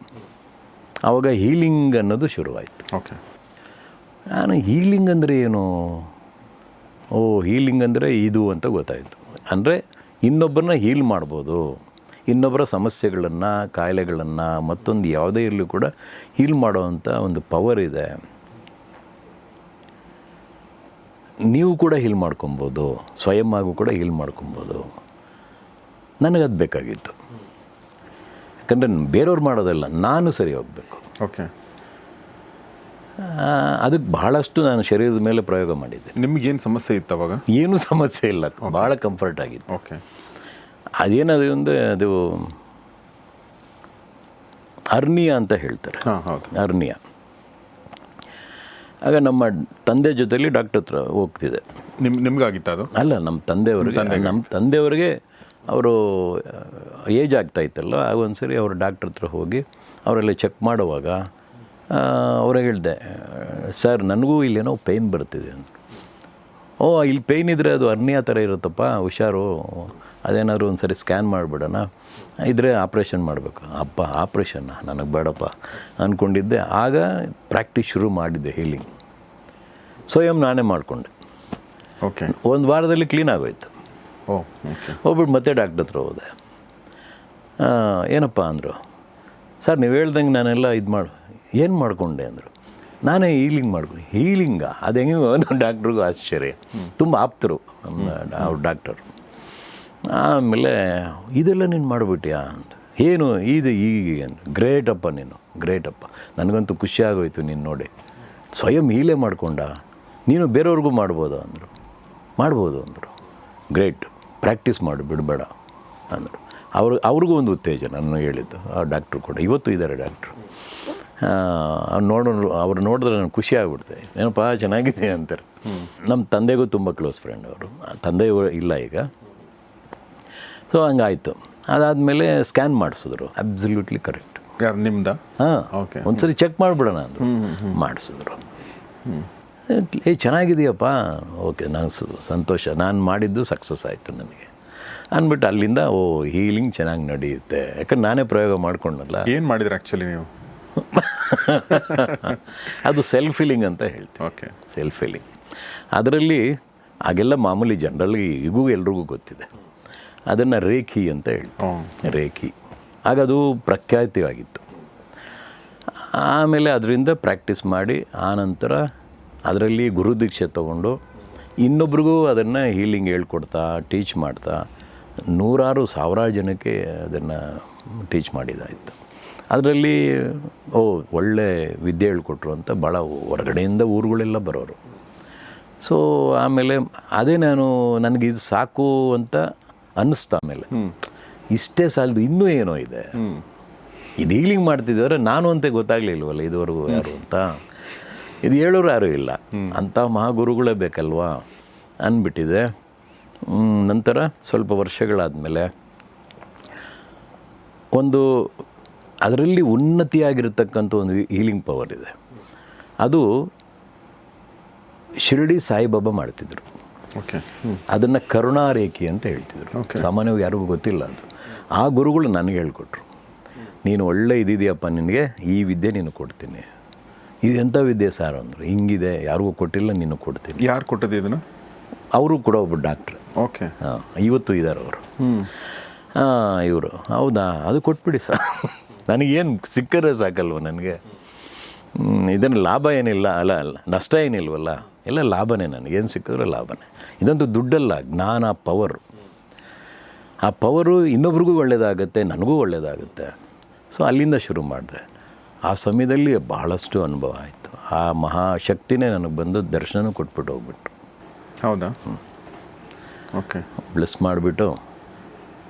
S1: ಆವಾಗ ಹೀಲಿಂಗ್ ಅನ್ನೋದು ಶುರುವಾಯಿತು.
S2: ಓಕೆ,
S1: ನಾನು ಹೀಲಿಂಗ್ ಅಂದರೆ ಏನು, ಹೀಲಿಂಗ್ ಅಂದರೆ ಇದು ಅಂತ ಗೊತ್ತಾಯಿತು. ಅಂದರೆ ಇನ್ನೊಬ್ಬರನ್ನ ಹೀಲ್ ಮಾಡ್ಬೋದು, ಇನ್ನೊಬ್ಬರ ಸಮಸ್ಯೆಗಳನ್ನು, ಕಾಯಿಲೆಗಳನ್ನು, ಮತ್ತೊಂದು ಯಾವುದೇ ಇರಲಿ ಕೂಡ ಹೀಲ್ ಮಾಡೋವಂಥ ಒಂದು ಪವರ್ ಇದೆ. ನೀವು ಕೂಡ ಹೀಲ್ ಮಾಡ್ಕೊಬೋದು, ಸ್ವಯಂ ಆಗೂ ಕೂಡ ಹೀಲ್ ಮಾಡ್ಕೊಬೋದು. ನನಗದು ಬೇಕಾಗಿತ್ತು. ಯಾಕಂದರೆ ಬೇರೆಯವ್ರು ಮಾಡೋದಲ್ಲ, ನಾನು ಸರಿ ಹೋಗಬೇಕು.
S2: ಓಕೆ,
S1: ಅದಕ್ಕೆ ಬಹಳಷ್ಟು ನಾನು ಶರೀರದ ಮೇಲೆ ಪ್ರಯೋಗ ಮಾಡಿದ್ದೆ.
S2: ನಿಮಗೇನು ಸಮಸ್ಯೆ ಇತ್ತು ಅವಾಗ?
S1: ಏನೂ ಸಮಸ್ಯೆ ಇಲ್ಲ, ಭಾಳ ಕಂಫರ್ಟ್ ಆಗಿತ್ತು.
S2: ಓಕೆ,
S1: ಅದೇನದು ಅಂದರೆ ಅದು ಅರ್ನಿಯಾ ಅಂತ ಹೇಳ್ತಾರೆ. ಅರ್ನಿಯಾ. ಆಗ ನಮ್ಮ ತಂದೆ ಜೊತೆಲಿ ಡಾಕ್ಟರ್ ಹತ್ರ ಹೋಗ್ತಿದೆ.
S2: ನಿಮ್ಗಾಗಿತ್ತು ಅದು?
S1: ಅಲ್ಲ, ನಮ್ಮ ತಂದೆಯವರಿಗೆ ಅವರು ಏಜ್ ಆಗ್ತಾಯಿತ್ತಲ್ಲ, ಆಗ ಒಂದು ಸರಿ ಅವರು ಡಾಕ್ಟ್ರ್ ಹತ್ರ ಹೋಗಿ ಅವರೆಲ್ಲ ಚೆಕ್ ಮಾಡುವಾಗ ಅವ್ರಿಗೆ ಹೇಳಿದೆ, ಸರ್ ನನಗೂ ಇಲ್ಲೇನೋ ಪೇಯ್ನ್ ಬರ್ತಿದೆ ಅಂತ. ಇಲ್ಲಿ ಪೇಯ್ನ್ ಇದ್ದರೆ ಅದು ಅರ್ನಿಯಾ ಥರ ಇರುತ್ತಪ್ಪ, ಹುಷಾರು, ಅದೇನಾದ್ರು ಒಂದು ಸರಿ ಸ್ಕ್ಯಾನ್ ಮಾಡಿಬಿಡೋಣ, ಇದ್ರೆ ಆಪ್ರೇಷನ್ ಮಾಡಬೇಕು. ಆಪ್ರೇಷನ್ನ ನನಗೆ ಬೇಡಪ್ಪ ಅಂದ್ಕೊಂಡಿದ್ದೆ. ಆಗ ಪ್ರಾಕ್ಟೀಸ್ ಶುರು ಮಾಡಿದ್ದೆ ಹೀಲಿಂಗ್. ಸ್ವಯಂ ನಾನೇ ಮಾಡಿಕೊಂಡೆ.
S2: ಓಕೆ,
S1: ಒಂದು ವಾರದಲ್ಲಿ ಕ್ಲೀನ್ ಆಗೋಯ್ತು. ಹೋಗ್ಬಿಟ್ಟು ಮತ್ತೆ ಡಾಕ್ಟ್ರ್ ಹತ್ರ ಹೋದೆ. ಏನಪ್ಪ ಅಂದರು, ಸರ್ ನೀವು ಹೇಳ್ದಂಗೆ ನಾನೆಲ್ಲ ಏನು ಮಾಡಿಕೊಂಡೆ ಅಂದರು. ನಾನೇ ಹೀಲಿಂಗ್ ಮಾಡ್ಕೊಂಡು. ಹೀಲಿಂಗಾ? ಅದು ಹೆಂಗೆ? ನಮ್ಮ ಡಾಕ್ಟ್ರಿಗೂ ಆಶ್ಚರ್ಯ, ತುಂಬ ಆಪ್ತರು ಅವ್ರ ಡಾಕ್ಟರು. ಆಮೇಲೆ ಇದೆಲ್ಲ ನೀನು ಮಾಡಿಬಿಟ್ಯಾ ಅಂತ. ಏನು ಇದು ಈಗ? ಗ್ರೇಟಪ್ಪ, ನೀನು ಗ್ರೇಟಪ್ಪ, ನನಗಂತೂ ಖುಷಿ ಆಗೋಯ್ತು ನೀನು ನೋಡಿ. ಸ್ವಯಂ ಹೀಲೇ ಮಾಡಿಕೊಂಡ, ನೀನು ಬೇರೆಯವ್ರಿಗೂ ಮಾಡ್ಬೋದು ಅಂದರು. ಮಾಡ್ಬೋದು ಅಂದರು. ಗ್ರೇಟ್, ಪ್ರಾಕ್ಟೀಸ್ ಮಾಡು, ಬಿಡಬೇಡ ಅಂದರು. ಅವ್ರಿಗೂ ಒಂದು ಉತ್ತೇಜನ ನಾನು ಹೇಳಿದ್ದು. ಆ ಡಾಕ್ಟ್ರು ಕೂಡ ಇವತ್ತು ಇದ್ದಾರೆ ಡಾಕ್ಟ್ರು. ಅವ್ರು ನೋಡಿದ್ರೆ ನನಗೆ ಖುಷಿ ಆಗ್ಬಿಡ್ತೆ. ಏನಪ್ಪ ಚೆನ್ನಾಗಿದೆ ಅಂತಾರೆ. ನಮ್ಮ ತಂದೆಗೂ ತುಂಬ ಕ್ಲೋಸ್ ಫ್ರೆಂಡ್ ಅವರು. ತಂದೆ ಇಲ್ಲ ಈಗ. ಸೊ ಹಂಗಾಯಿತು. ಅದಾದಮೇಲೆ ಸ್ಕ್ಯಾನ್ ಮಾಡಿಸಿದ್ರು. Absolutely correct.
S2: ಯಾರು ನಿಮ್ದ?
S1: ಹಾಂ, ಓಕೆ, ಒಂದ್ಸರಿ ಚೆಕ್ ಮಾಡಿಬಿಡೋಣ ಅಂದರು. ಮಾಡಿಸಿದ್ರು. ಚೆನ್ನಾಗಿದೆಯಪ್ಪ, ಓಕೆ, ನನಗೆ ಸಂತೋಷ, ನಾನು ಮಾಡಿದ್ದು ಸಕ್ಸಸ್ ಆಯಿತು ನನಗೆ ಅಂದ್ಬಿಟ್ಟು ಅಲ್ಲಿಂದ ಹೀಲಿಂಗ್ ಚೆನ್ನಾಗಿ ನಡೆಯುತ್ತೆ. ಯಾಕಂದ್ರೆ ನಾನೇ ಪ್ರಯೋಗ ಮಾಡ್ಕೊಂಡಲ್ಲ.
S2: ಏನು ಮಾಡಿದ್ರೆ ಆ್ಯಕ್ಚುಲಿ ನೀವು?
S1: ಅದು ಸೆಲ್ಫ್ ಹೀಲಿಂಗ್ ಅಂತ ಹೇಳ್ತೀವಿ.
S2: Okay,
S1: self healing. ಅದರಲ್ಲಿ ಆಗೆಲ್ಲ ಮಾಮೂಲಿ ಜನರಲ್ಗೆ ಈಗೂ ಎಲ್ರಿಗೂ ಗೊತ್ತಿದೆ. ಅದನ್ನು ರೇಖಿ ಅಂತ ಹೇಳ್ತೀವಿ. ರೇಖಿ ಆಗ ಅದು ಪ್ರಖ್ಯಾತಿಯಾಗಿತ್ತು. ಆಮೇಲೆ ಅದರಿಂದ ಪ್ರಾಕ್ಟೀಸ್ ಮಾಡಿ ಆನಂತರ ಅದರಲ್ಲಿ ಗುರುದೀಕ್ಷೆ ತೊಗೊಂಡು ಇನ್ನೊಬ್ರಿಗೂ ಅದನ್ನು ಹೀಲಿಂಗ್ ಹೇಳ್ಕೊಡ್ತಾ, ಟೀಚ್ ಮಾಡ್ತಾ 100,000 ಜನಕ್ಕೆ ಅದನ್ನು ಟೀಚ್ ಮಾಡಿದ್ದಾಯಿತು. ಅದರಲ್ಲಿ ಒಳ್ಳೆ ವಿದ್ಯೆ ಹೇಳ್ಕೊಟ್ರು ಅಂತ ಭಾಳ ಹೊರಗಡೆಯಿಂದ ಊರುಗಳೆಲ್ಲ ಬರೋರು. ಸೊ ಆಮೇಲೆ ಅದೇ ನನಗೆ ಇದು ಸಾಕು ಅಂತ ಅನ್ನಿಸ್ತು. ಆಮೇಲೆ ಇಷ್ಟೇ ಸಾಲದು, ಇನ್ನೂ ಏನೋ ಇದೆ, ಇದು ಹೀಲಿಂಗ್ ಮಾಡ್ತಿದ್ದವ್ರೆ ನಾನು ಅಂತ ಗೊತ್ತಾಗಲಿಲ್ವಲ್ಲ ಇದುವರೆಗೂ ಯಾರು ಅಂತ. ಇದು ಹೇಳೋರು ಯಾರೂ ಇಲ್ಲ, ಅಂಥ ಮಹಾಗುರುಗಳೇ ಬೇಕಲ್ವಾ ಅಂದ್ಬಿಟ್ಟಿದೆ. ನಂತರ ಸ್ವಲ್ಪ ವರ್ಷಗಳಾದಮೇಲೆ ಒಂದು ಅದರಲ್ಲಿ ಉನ್ನತಿಯಾಗಿರ್ತಕ್ಕಂಥ ಒಂದು ಹೀಲಿಂಗ್ ಪವರ್ ಇದೆ. ಅದು ಶಿರಡಿ ಸಾಯಿಬಾಬಾ ಮಾಡ್ತಿದ್ರು. ಅದನ್ನು ಕರುಣಾರೇಖಿ ಅಂತ ಹೇಳ್ತಿದ್ರು. ಸಾಮಾನ್ಯವಾಗಿ ಯಾರಿಗೂ ಗೊತ್ತಿಲ್ಲ ಅದು. ಆ ಗುರುಗಳು ನನಗೆ ಹೇಳ್ಕೊಟ್ರು, ನೀನು ಒಳ್ಳೆ ಇದಿದೆಯಪ್ಪ, ನಿನಗೆ ಈ ವಿದ್ಯೆ ನೀನು ಕೊಡ್ತೀನಿ. ಇದು ಎಂಥ ವಿದ್ಯೆ ಸಾರ್ ಅಂದರು. ಹಿಂಗಿದೆ, ಯಾರಿಗೂ ಕೊಟ್ಟಿಲ್ಲ, ನೀನು ಕೊಡ್ತೀನಿ.
S2: ಯಾರು ಕೊಟ್ಟದ್ದು ಇದನ್ನು?
S1: ಅವರು ಕೂಡ ಒಬ್ಬರು ಡಾಕ್ಟ್ರ್. ಇವತ್ತು ಇದ್ದಾರೆ ಅವರು. ಇವರು ಹೌದಾ, ಅದು ಕೊಟ್ಬಿಡಿ ಸರ್, ನನಗೇನು ಸಿಕ್ಕರೆ ಸಾಕಲ್ವ ನನಗೆ. ಇದನ್ನು ಲಾಭ ಏನಿಲ್ಲ, ಅಲ್ಲ ನಷ್ಟ ಏನಿಲ್ವಲ್ಲ, ಎಲ್ಲ ಲಾಭನೇ, ನನಗೇನು ಸಿಕ್ಕಿದ್ರೆ ಲಾಭನೇ. ಇದಂತೂ ದುಡ್ಡಲ್ಲ, ಜ್ಞಾನ, ಪವರು. ಆ ಪವರು ಇನ್ನೊಬ್ರಿಗೂ ಒಳ್ಳೆಯದಾಗುತ್ತೆ, ನನಗೂ ಒಳ್ಳೆಯದಾಗುತ್ತೆ. ಸೊ ಅಲ್ಲಿಂದ ಶುರು ಮಾಡಿದೆ. ಆ ಸಮಯದಲ್ಲಿ ಬಹಳಷ್ಟು ಅನುಭವ ಆಯಿತು. ಆ ಮಹಾಶಕ್ತಿನೇ ನನಗೆ ಬಂದು ದರ್ಶನ ಕೊಟ್ಬಿಟ್ಟು ಹೋಗ್ಬಿಟ್ರು.
S2: ಹೌದಾ? ಓಕೆ.
S1: ಬ್ಲೆಸ್ ಮಾಡಿಬಿಟ್ಟು,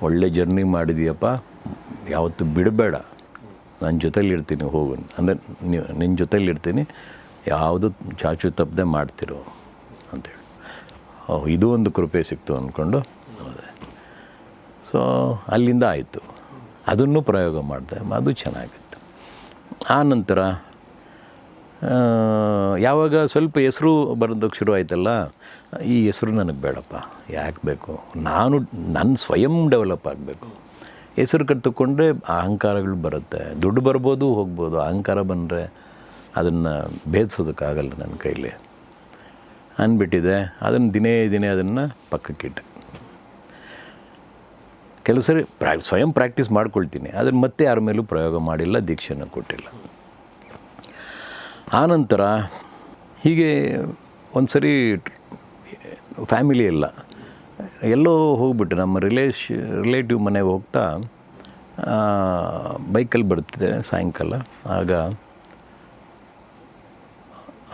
S1: ಒಳ್ಳೆ ಜರ್ನಿ ಮಾಡಿದೀಯಪ್ಪ, ಯಾವತ್ತು ಬಿಡಬೇಡ, ನನ್ನ ಜೊತೇಲಿ ಇರ್ತೀನಿ, ಹೋಗು ಅಂದರೆ ನಿನ್ನ ಜೊತೇಲಿ ಇರ್ತೀನಿ, ಯಾವುದು ಚಾಚು ತಪ್ಪದೆ ಮಾಡ್ತಿರೋ ಅಂತೇಳಿ. ಇದು ಒಂದು ಕೃಪೆ ಸಿಕ್ತು ಅಂದ್ಕೊಂಡು ಹೋದೆ. ಸೊ ಅಲ್ಲಿಂದ ಆಯಿತು. ಅದನ್ನು ಪ್ರಯೋಗ ಮಾಡಿದೆ, ಅದು ಚೆನ್ನಾಗಿತ್ತು. ಆ ನಂತರ ಯಾವಾಗ ಸ್ವಲ್ಪ ಹೆಸರು ಬರೋದಕ್ಕೆ ಶುರು ಆಯ್ತಲ್ಲ, ಈ ಹೆಸರು ನನಗೆ ಬೇಡಪ್ಪ, ಯಾಕೆ ಬೇಕು, ನನ್ನ ಸ್ವಯಂ ಡೆವಲಪ್ ಆಗಬೇಕು. ಹೆಸರು ಕಟ್ಟಿಕೊಂಡ್ರೆ ಅಹಂಕಾರಗಳು ಬರುತ್ತೆ, ದುಡ್ಡು ಬರ್ಬೋದು ಹೋಗ್ಬೋದು, ಅಹಂಕಾರ ಬಂದರೆ ಅದನ್ನು ಭೇದಿಸೋದಕ್ಕಾಗಲ್ಲ ನನ್ನ ಕೈಲಿ ಅಂದ್ಬಿಟ್ಟಿದೆ. ಅದನ್ನು ದಿನೇ ಅದನ್ನು ಪಕ್ಕಕ್ಕಿಟ್ಟೆ. ಕೆಲವು ಸರಿ ಸ್ವಯಂ ಪ್ರಾಕ್ಟೀಸ್ ಮಾಡ್ಕೊಳ್ತೀನಿ, ಅದನ್ನು ಮತ್ತೆ ಯಾರ ಮೇಲೂ ಪ್ರಯೋಗ ಮಾಡಿಲ್ಲ, ದೀಕ್ಷೆನ ಕೊಟ್ಟಿಲ್ಲ. ಆನಂತರ ಹೀಗೆ ಒಂದು ಸರಿ ಫ್ಯಾಮಿಲಿ ಎಲ್ಲೋ ಹೋಗ್ಬಿಟ್ಟು ನಮ್ಮ ರಿಲೇಟಿವ್ ಮನೆಗೆ ಹೋಗ್ತಾ ಬೈಕಲ್ಲಿ ಬರ್ತಿದ್ದೆ ಸಾಯಂಕಾಲ. ಆಗ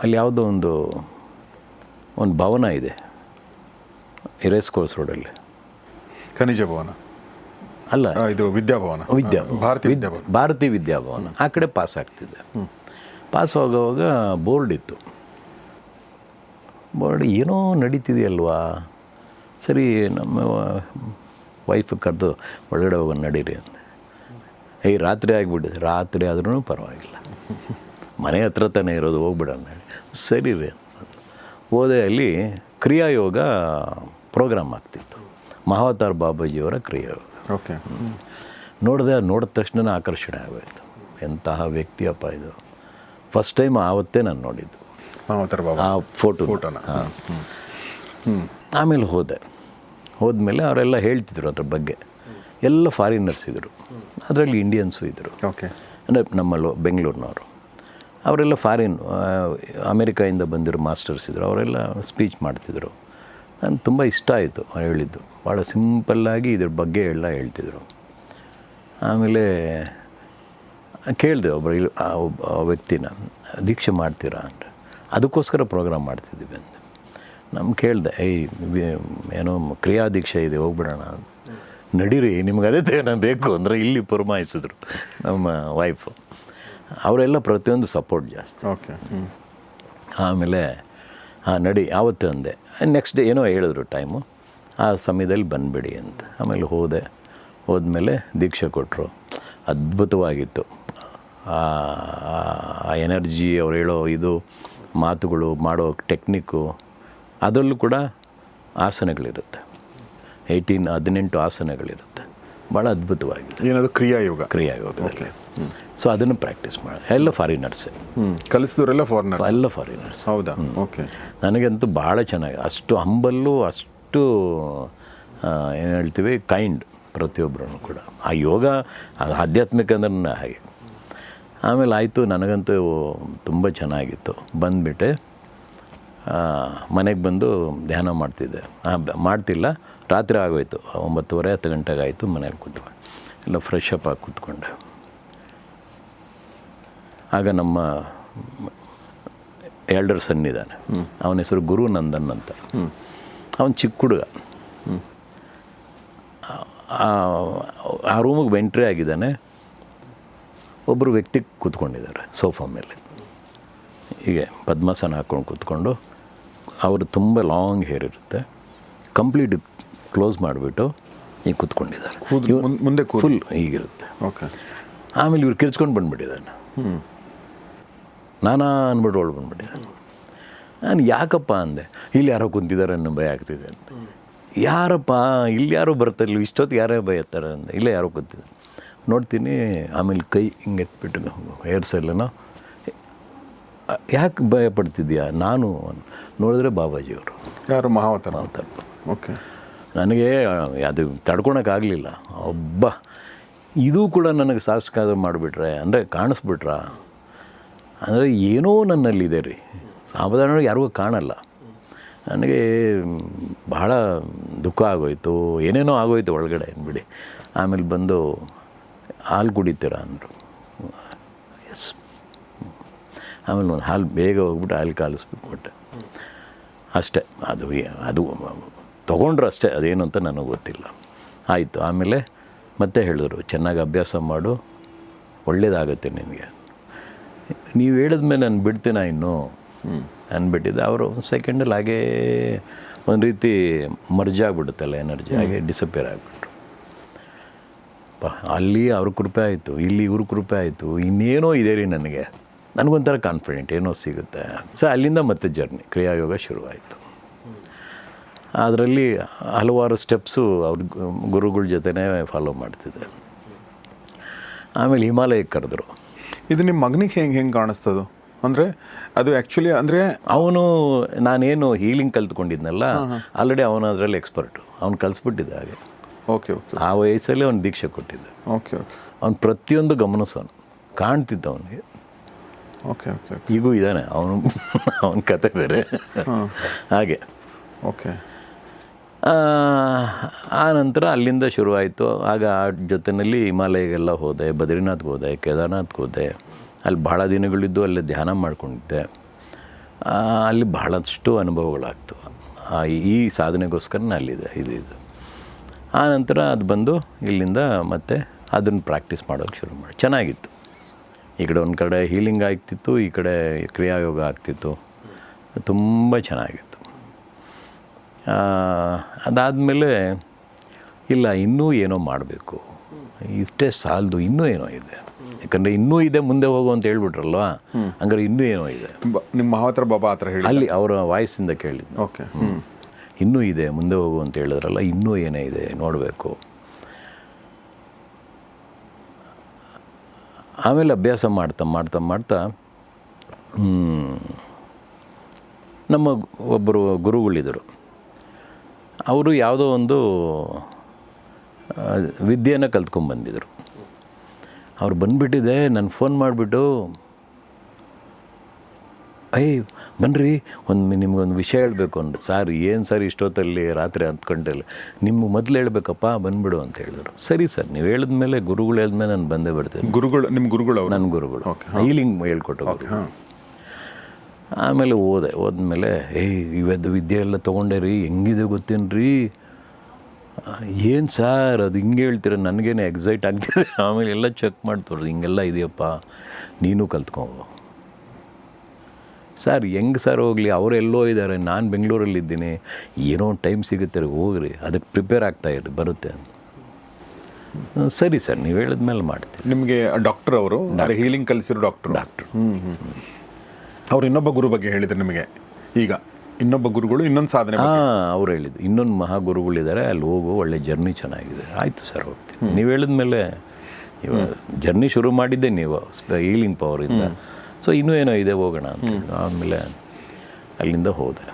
S1: ಅಲ್ಲಿ ಯಾವುದೋ ಒಂದು ಭವನ ಇದೆ, ರೇಸ್ ಕೋರ್ಸ್ ರೋಡಲ್ಲಿ.
S2: ಖನಿಜ ಭವನ
S1: ಅಲ್ಲ,
S2: ಇದು ವಿದ್ಯಾಭವನ, ಭಾರತೀಯ
S1: ವಿದ್ಯಾಭವನ. ಆ ಕಡೆ ಪಾಸ್ ಆಗ್ತಿದ್ದೆ. ಪಾಸ್ ಆಗುವಾಗ ಬೋರ್ಡ್ ಇತ್ತು. ಬೋರ್ಡ್ ಏನೋ ನಡೀತಿದೆಯಲ್ವಾ, ಸರಿ ನಮ್ಮ ವೈಫ್ ಕರೆದು ಒಳಗಡೆ ಹೋಗೋಣ ನಡೀರಿ ಅಂದೆ. ರಾತ್ರಿ ಆಗಿಬಿಟ್ಟಿದೆ. ರಾತ್ರಿ ಆದ್ರೂ ಪರವಾಗಿಲ್ಲ, ಮನೆ ಹತ್ರ ತಾನೇ ಇರೋದು, ಹೋಗ್ಬಿಡೋಣ ಹೇಳಿ. ಸರಿ ರೀ ಹೋದೆ. ಅಲ್ಲಿ ಕ್ರಿಯಾಯೋಗ ಪ್ರೋಗ್ರಾಮ್ ಆಗ್ತಿತ್ತು, ಮಹಾವತಾರ್ ಬಾಬಾಜಿಯವರ ಕ್ರಿಯಾಯೋಗ.
S2: ಓಕೆ.
S1: ನೋಡಿದ ತಕ್ಷಣ ಆಕರ್ಷಣೆ ಆಗೋಯ್ತು. ಎಂತಹ ವ್ಯಕ್ತಿಯಪ್ಪ ಇದು. ಫಸ್ಟ್ ಟೈಮ್ ಆವತ್ತೇ ನಾನು ನೋಡಿದ್ದು ಆ ಫೋಟೋನ. ಆಮೇಲೆ ಹೋದ್ಮೇಲೆ ಅವರೆಲ್ಲ ಹೇಳ್ತಿದ್ರು ಅದ್ರ ಬಗ್ಗೆ. ಎಲ್ಲ ಫಾರಿನರ್ಸ್ ಇದ್ದರು, ಅದರಲ್ಲಿ ಇಂಡಿಯನ್ಸು ಇದ್ದರು.
S2: ಓಕೆ.
S1: ಅಂದರೆ ನಮ್ಮಲ್ಲೂ ಬೆಂಗಳೂರಿನವರು. ಅವರೆಲ್ಲ ಅಮೇರಿಕಾಯಿಂದ ಬಂದಿರೋ ಮಾಸ್ಟರ್ಸ್ ಇದ್ದರು. ಅವರೆಲ್ಲ ಸ್ಪೀಚ್ ಮಾಡ್ತಿದ್ರು. ನನಗೆ ತುಂಬ ಇಷ್ಟ ಆಯಿತು ಅವ್ರು ಹೇಳಿದ್ದು. ಭಾಳ ಸಿಂಪಲ್ಲಾಗಿ ಇದ್ರ ಬಗ್ಗೆ ಎಲ್ಲ ಹೇಳ್ತಿದ್ರು. ಆಮೇಲೆ ಕೇಳಿದೆ ಒಬ್ಬ ವ್ಯಕ್ತಿನ, ದೀಕ್ಷೆ ಮಾಡ್ತೀರಾ ಅಂತ. ಅದಕ್ಕೋಸ್ಕರ ಪ್ರೋಗ್ರಾಮ್ ಮಾಡ್ತಿದ್ದೀವಿ ಅಂತ. ಕೇಳಿದೆ, ಏನೋ ಕ್ರಿಯಾ ದೀಕ್ಷೆ ಇದೆ, ಹೋಗ್ಬಿಡೋಣ ಅಂತ. ನಡೀರಿ, ನಿಮ್ಗೆ ಅದೇ ಬೇಕು ಅಂದರೆ ಇಲ್ಲಿ ಪುರಮಾಯಿಸಿದ್ರು ನಮ್ಮ ವೈಫು. ಅವರೆಲ್ಲ ಪ್ರತಿಯೊಂದು ಸಪೋರ್ಟ್ ಜಾಸ್ತಿ.
S2: ಓಕೆ.
S1: ಆಮೇಲೆ ನಡಿ ಯಾವತ್ತೂ ಅಂದೆ. ನೆಕ್ಸ್ಟ್ ಡೇ ಏನೋ ಹೇಳಿದ್ರು ಟೈಮು, ಆ ಸಮಯದಲ್ಲಿ ಬಂದುಬಿಡಿ ಅಂತ. ಆಮೇಲೆ ಹೋದ್ಮೇಲೆ ದೀಕ್ಷೆ ಕೊಟ್ಟರು. ಅದ್ಭುತವಾಗಿತ್ತು ಆ ಎನರ್ಜಿ, ಅವ್ರು ಹೇಳೋ ಇದು ಮಾತುಗಳು, ಮಾಡೋ ಟೆಕ್ನಿಕ್ಕು. ಅದರಲ್ಲೂ ಕೂಡ ಆಸನಗಳಿರುತ್ತೆ, 18 ಆಸನಗಳಿರುತ್ತೆ. ಭಾಳ ಅದ್ಭುತವಾಗಿದೆ.
S2: ಏನದು? ಕ್ರಿಯಾಯೋಗ.
S1: ಕ್ರಿಯಾಯೋಗದಲ್ಲಿ. ಸೊ ಅದನ್ನು ಪ್ರಾಕ್ಟೀಸ್ ಮಾಡಿ. ಎಲ್ಲ ಫಾರಿನರ್ಸೇ
S2: ಕಲಿಸಿದವರೆಲ್ಲ
S1: ಎಲ್ಲ ಫಾರಿನರ್ಸ್.
S2: ಹೌದಾ? ಓಕೆ. ನನಗಂತೂ ಭಾಳ ಚೆನ್ನಾಗಿ, ಅಷ್ಟು ಹಂಬಲ್ಲು, ಅಷ್ಟು ಏನು ಹೇಳ್ತೀವಿ, ಕೈಂಡ್ ಪ್ರತಿಯೊಬ್ಬರೂ ಕೂಡ. ಆ ಯೋಗ ಆಧ್ಯಾತ್ಮಿಕ ಅಂದ್ರೆ ಹಾಗೆ. ಆಮೇಲೆ ಆಯಿತು, ನನಗಂತೂ ತುಂಬ ಚೆನ್ನಾಗಿತ್ತು. ಬಂದುಬಿಟ್ಟೆ ಮನೆಗೆ ಬಂದು ಧ್ಯಾನ ಮಾಡ್ತಿಲ್ಲ. ರಾತ್ರಿ ಆಗೋಯ್ತು, 9:30 10 ಗಂಟೆಗೆ ಆಯಿತು. ಮನೇಲಿ ಕೂತ್ಕೊಂಡು ಎಲ್ಲ ಫ್ರೆಶ್ ಅಪ್ ಆಗಿ ಕೂತ್ಕೊಂಡೆ.
S1: ಆಗ ನಮ್ಮ ಎಲ್ಡರ್ ಸನ್ ಇದ್ದಾನೆ, ಅವನ ಹೆಸರು ಗುರು ನಂದನ್ ಅಂತ. ಅವನು ಚಿಕ್ಕ ಹುಡುಗ. ಆ ರೂಮಿಗೆ ಎಂಟ್ರಿ ಆಗಿದ್ದಾನೆ. ಒಬ್ಬರು ವ್ಯಕ್ತಿ ಕೂತ್ಕೊಂಡಿದ್ದಾರೆ ಸೋಫಾ ಮೇಲೆ, ಹೀಗೆ ಪದ್ಮಾಸನ ಹಾಕ್ಕೊಂಡು ಕೂತ್ಕೊಂಡು. ಅವರು ತುಂಬ ಲಾಂಗ್ ಹೇರ್ ಇರುತ್ತೆ, ಕಂಪ್ಲೀಟ್ ಕ್ಲೋಸ್ ಮಾಡಿಬಿಟ್ಟು ಈಗ ಕೂತ್ಕೊಂಡಿದ್ದಾರೆ.
S2: ಮುಂದೆ
S1: ಫುಲ್ ಹೀಗಿರುತ್ತೆ.
S2: ಓಕೆ.
S1: ಆಮೇಲೆ ಇವ್ರು ಕಿರ್ಚ್ಕೊಂಡು ಬಂದುಬಿಟ್ಟಿದ್ದಾನೆ. ನಾನಾ ಅಂದ್ಬಿಟ್ಟು ಒಳಗೆ ಬಂದುಬಿಟ್ಟಿದ್ದಾನೆ. ನಾನು ಯಾಕಪ್ಪ ಅಂದೆ. ಇಲ್ಲಿ ಯಾರೋ ಕುಂತಿದ್ದಾರೆ ಅನ್ನೋ ಭಯ ಆಗ್ತಿದೆ ಅಂತ. ಯಾರಪ್ಪ ಇಲ್ಲಿ ಯಾರೋ ಬರ್ತಾರಿಲ್ಲ, ಇಷ್ಟೊತ್ತಿಗೆ ಯಾರೇ ಬೈತಾರೆ ಅಂದೆ. ಇಲ್ಲೇ ಯಾರೋ ಕೂತಿದ್ದಾರೆ ನೋಡ್ತೀನಿ. ಆಮೇಲೆ ಕೈ ಹಿಂಗೆ ಎತ್ಬಿಟ್ಟು ಹೇರ್ಸ್ ಎಲ್ಲನೋ, ಯಾಕೆ ಭಯ ಪಡ್ತಿದ್ಯಾ? ನಾನು ನೋಡಿದ್ರೆ ಬಾಬಾಜಿಯವರು.
S2: ಯಾರು? ಮಹಾವತಾರ. ಓಕೆ.
S1: ನನಗೆ ಅದು ತಡ್ಕೊಳಕ್ಕಾಗಲಿಲ್ಲ. ಒಬ್ಬ ಇದು ಕೂಡ ನನಗೆ ಸಾಹಸಕಾದ ಮಾಡಿಬಿಟ್ರೆ, ಅಂದರೆ ಕಾಣಿಸ್ಬಿಟ್ರ, ಅಂದರೆ ಏನೋ ನನ್ನಲ್ಲಿದೆ ರೀ. ಸಾಧಾರಣವಾಗಿ ಯಾರಿಗೂ ಕಾಣಲ್ಲ. ನನಗೆ ಬಹಳ ದುಃಖ ಆಗೋಯ್ತು, ಏನೇನೋ ಆಗೋಯ್ತು ಒಳಗಡೆ ಅಂದ್ಬಿಡಿ. ಆಮೇಲೆ ಬಂದು ಹಾಲು ಕುಡಿತೀರಾ ಅಂದರು. ಎಸ್. ಆಮೇಲೆ ಒಂದು ಹಾಲು ಬೇಗ ಹೋಗ್ಬಿಟ್ಟು ಹಾಲು ಕಾಲಿಸ್ಬಿಟ್ಬಿಟ್ಟೆ ಅಷ್ಟೇ. ಅದು ತೊಗೊಂಡ್ರು ಅಷ್ಟೇ, ಅದೇನು ಅಂತ ನನಗೆ ಗೊತ್ತಿಲ್ಲ. ಆಯಿತು. ಆಮೇಲೆ ಮತ್ತೆ ಹೇಳಿದ್ರು, ಚೆನ್ನಾಗಿ ಅಭ್ಯಾಸ ಮಾಡು, ಒಳ್ಳೇದಾಗುತ್ತೆ ನಿನಗೆ. ನೀವು ಹೇಳಿದ್ಮೇಲೆ ನಾನು ಬಿಡ್ತೀನ ಇನ್ನೂ ಅಂದ್ಬಿಟ್ಟಿದ್ದೆ. ಅವರು ಒಂದು ಸೆಕೆಂಡಲ್ಲಿ ಹಾಗೇ ಒಂದು ರೀತಿ ಮರ್ಜ್ ಆಗಿಬಿಡುತ್ತಲ್ಲ ಎನರ್ಜಿ, ಹಾಗೆ ಡಿಸಪಿಯರ್ ಆಗಿಬಿಟ್ರು. ಅಲ್ಲಿ ಅವ್ರ ಕೃಪೆ ಆಯಿತು, ಇಲ್ಲಿ ಇವ್ರ ಕೃಪೆ ಆಯಿತು. ಇನ್ನೇನೋ ಇದೆ ರೀ ನನಗೆ, ನನಗೊಂಥರ ಕಾನ್ಫಿಡೆಂಟ್ ಏನೋ ಸಿಗುತ್ತೆ. ಸೊ ಅಲ್ಲಿಂದ ಮತ್ತೆ ಜರ್ನಿ ಕ್ರಿಯಾಯೋಗ ಶುರುವಾಯಿತು. ಅದರಲ್ಲಿ ಹಲವಾರು ಸ್ಟೆಪ್ಸು ಅವ್ರ ಗುರುಗಳ ಜೊತೆನೇ ಫಾಲೋ ಮಾಡ್ತಿದ್ದೆ. ಆಮೇಲೆ ಹಿಮಾಲಯಕ್ಕೆ ಕರೆದ್ರು.
S2: ಇದು ನಿಮ್ಮ ಮಗನಿಗೆ ಹೆಂಗೆ ಕಾಣಿಸ್ತದು? ಅಂದರೆ ಅದು ಆ್ಯಕ್ಚುಲಿ ಅಂದರೆ
S1: ಅವನು, ನಾನೇನು ಹೀಲಿಂಗ್ ಕಲ್ತ್ಕೊಂಡಿದ್ನಲ್ಲ, ಆಲ್ರೆಡಿ ಅವನು ಅದರಲ್ಲಿ ಎಕ್ಸ್ಪರ್ಟು. ಅವ್ನು ಕಲಿಸ್ಬಿಟ್ಟಿದ್ದೆ ಹಾಗೆ.
S2: Okay okay.
S1: ಆ ವಯಸ್ಸಲ್ಲಿ ಅವ್ನು ದೀಕ್ಷೆ ಕೊಟ್ಟಿದ್ದೆ.
S2: Okay okay.
S1: ಅವ್ನು ಪ್ರತಿಯೊಂದು ಗಮನಿಸೋನು, ಕಾಣ್ತಿದ್ದ ಅವನಿಗೆ.
S2: Okay okay.
S1: ಈಗೂ ಇದ್ದಾನೆ ಅವನ ಕತೆ ಬೇರೆ ಹಾಗೆ.
S2: ಓಕೆ.
S1: ಆ ನಂತರ ಅಲ್ಲಿಂದ ಶುರುವಾಯಿತು. ಆಗ ಆ ಜೊತೆಯಲ್ಲಿ ಹಿಮಾಲಯಗೆಲ್ಲ ಹೋದೆ, ಬದ್ರಿನಾಥ್ಗೆ ಹೋದೆ, ಕೇದಾರ್ನಾಥ್ಗೆ ಹೋದೆ. ಅಲ್ಲಿ ಭಾಳ ದಿನಗಳಿದ್ದು ಅಲ್ಲೇ ಧ್ಯಾನ ಮಾಡ್ಕೊಂಡಿದ್ದೆ. ಅಲ್ಲಿ ಬಹಳಷ್ಟು ಅನುಭವಗಳಾಗ್ತು. ಈ ಸಾಧನೆಗೋಸ್ಕರನೇ ಅಲ್ಲಿದೆ ಇದು. ಆ ನಂತರ ಅದು ಬಂದು ಇಲ್ಲಿಂದ ಮತ್ತೆ ಅದನ್ನು ಪ್ರಾಕ್ಟೀಸ್ ಮಾಡೋಕ್ಕೆ ಶುರು ಮಾಡಿ. ಚೆನ್ನಾಗಿತ್ತು. ಈ ಕಡೆ ಒಂದು ಕಡೆ ಹೀಲಿಂಗ್ ಆಗ್ತಿತ್ತು, ಈ ಕಡೆ ಕ್ರಿಯಾಯೋಗ ಆಗ್ತಿತ್ತು. ತುಂಬ ಚೆನ್ನಾಗಿತ್ತು. ಅದಾದಮೇಲೆ ಇಲ್ಲ, ಇನ್ನೂ ಏನೋ ಮಾಡಬೇಕು, ಇಷ್ಟೇ ಸಾಲದು, ಇನ್ನೂ ಏನೋ ಇದೆ. ಯಾಕಂದರೆ ಇನ್ನೂ ಇದೆ, ಮುಂದೆ ಹೋಗು ಅಂತ ಹೇಳ್ಬಿಟ್ರಲ್ವ, ಹಂಗಾರೆ ಇನ್ನೂ ಏನೋ ಇದೆ.
S2: ನಿಮ್ಮ ಮಹಾವತಾರ ಬಾಬಾ ಹತ್ರ ಹೇಳಿ
S1: ಅಲ್ಲಿ ಅವರ ವಾಯ್ಸಿಂದ ಕೇಳಿದ್ದು.
S2: ಓಕೆ.
S1: ಇನ್ನೂ ಇದೆ, ಮುಂದೆ ಹೋಗು ಅಂತ ಹೇಳಿದ್ರಲ್ಲ, ಇನ್ನೂ ಏನೇ ಇದೆ ನೋಡಬೇಕು. ಆಮೇಲೆ ಅಭ್ಯಾಸ ಮಾಡ್ತಾ ನಮ್ಮ ಒಬ್ಬರು ಗುರುಗಳಿದ್ದರು. ಅವರು ಯಾವುದೋ ಒಂದು ವಿದ್ಯೆಯನ್ನು ಕಲ್ತ್ಕೊಂಡ್ಬಂದಿದ್ರು. ಅವ್ರು ಬಂದುಬಿಟ್ಟಿದೆ. ನಾನು ಫೋನ್ ಮಾಡಿಬಿಟ್ಟು, ಬನ್ನಿರಿ ನಿಮ್ಗೊಂದು ವಿಷಯ ಹೇಳಬೇಕು ಅಂದರು. ಸರ್ ಏನು ಸರ್ ಇಷ್ಟೊತ್ತಲ್ಲಿ ರಾತ್ರಿ 10 ಗಂಟೆಯಲ್ಲಿ? ನಿಮ್ಗೆ ಮೊದಲು ಹೇಳಬೇಕಪ್ಪ, ಬಂದುಬಿಡು ಅಂತ ಹೇಳಿದ್ರು. ಸರಿ ಸರ್, ನೀವು ಹೇಳಿದ್ಮೇಲೆ, ಗುರುಗಳು ಹೇಳಿದ್ಮೇಲೆ ನಾನು ಬಂದೇ ಬರ್ತೀನಿ.
S2: ಗುರುಗಳು ನಿಮ್ಮ ಗುರುಗಳು? ನನ್ನ
S1: ಗುರುಗಳು ಹೀಲಿಂಗ್ ಹೇಳ್ಕೊಟ್ಟು. ಆಮೇಲೆ ಹೋದ್ಮೇಲೆ ಇವತ್ತು ವಿದ್ಯೆ ಎಲ್ಲ ತೊಗೊಂಡೆ ರೀ, ಹೆಂಗಿದೆ ಗೊತ್ತೇನ್ರಿ? ಏನು ಸರ್ ಅದು ಹಿಂಗೆ ಹೇಳ್ತೀರ? ನನಗೇನೆ ಎಕ್ಸೈಟ್ ಆಗ್ತಿದೆ. ಆಮೇಲೆ ಎಲ್ಲ ಚೆಕ್ ಮಾಡ್ತವ್ರು, ಹಿಂಗೆಲ್ಲ ಇದೆಯಪ್ಪ, ನೀನು ಕಲ್ತ್ಕೊ. ಸರ್ ಹೆಂಗೆ ಸರ್ ಹೋಗಲಿ, ಅವರೆಲ್ಲೋ ಇದ್ದಾರೆ, ನಾನು ಬೆಂಗಳೂರಲ್ಲಿದ್ದೀನಿ, ಏನೋ ಒಂದು ಟೈಮ್ ಸಿಗುತ್ತೆ ರೀ, ಹೋಗ್ರಿ, ಅದಕ್ಕೆ ಪ್ರಿಪೇರ್ ಆಗ್ತಾಯಿರಿ, ಬರುತ್ತೆ. ಸರಿ ಸರ್, ನೀವು ಹೇಳಿದ್ಮೇಲೆ ಮಾಡ್ತೀನಿ.
S2: ನಿಮಗೆ ಡಾಕ್ಟರ್ ಅವರು ಹೀಲಿಂಗ್ ಕಲಿಸಿರೋ ಡಾಕ್ಟ್ರು? ಅವ್ರು ಇನ್ನೊಬ್ಬ ಗುರು ಬಗ್ಗೆ ಹೇಳಿದ್ರು ನಿಮಗೆ. ಈಗ ಇನ್ನೊಬ್ಬ ಗುರುಗಳು ಇನ್ನೊಂದು ಸಾಧನೆ
S1: ಅವ್ರು ಹೇಳಿದ್ದು, ಇನ್ನೊಂದು ಮಹಾಗುರುಗಳಿದ್ದಾರೆ, ಅಲ್ಲಿ ಹೋಗು, ಒಳ್ಳೆ ಜರ್ನಿ ಚೆನ್ನಾಗಿದೆ. ಆಯಿತು ಸರ್, ಹೋಗ್ತೀನಿ. ನೀವು ಹೇಳಿದ್ಮೇಲೆ ಇವಾಗ ಜರ್ನಿ ಶುರು ಮಾಡಿದ್ದೆ ನೀವು ಹೀಲಿಂಗ್ ಪವರಿಂದ. ಸೊ ಇನ್ನೂ ಏನೋ ಇದೆ, ಹೋಗೋಣ ಅಂತ. ಆಮೇಲೆ ಅಲ್ಲಿಂದ ಹೋದೆ.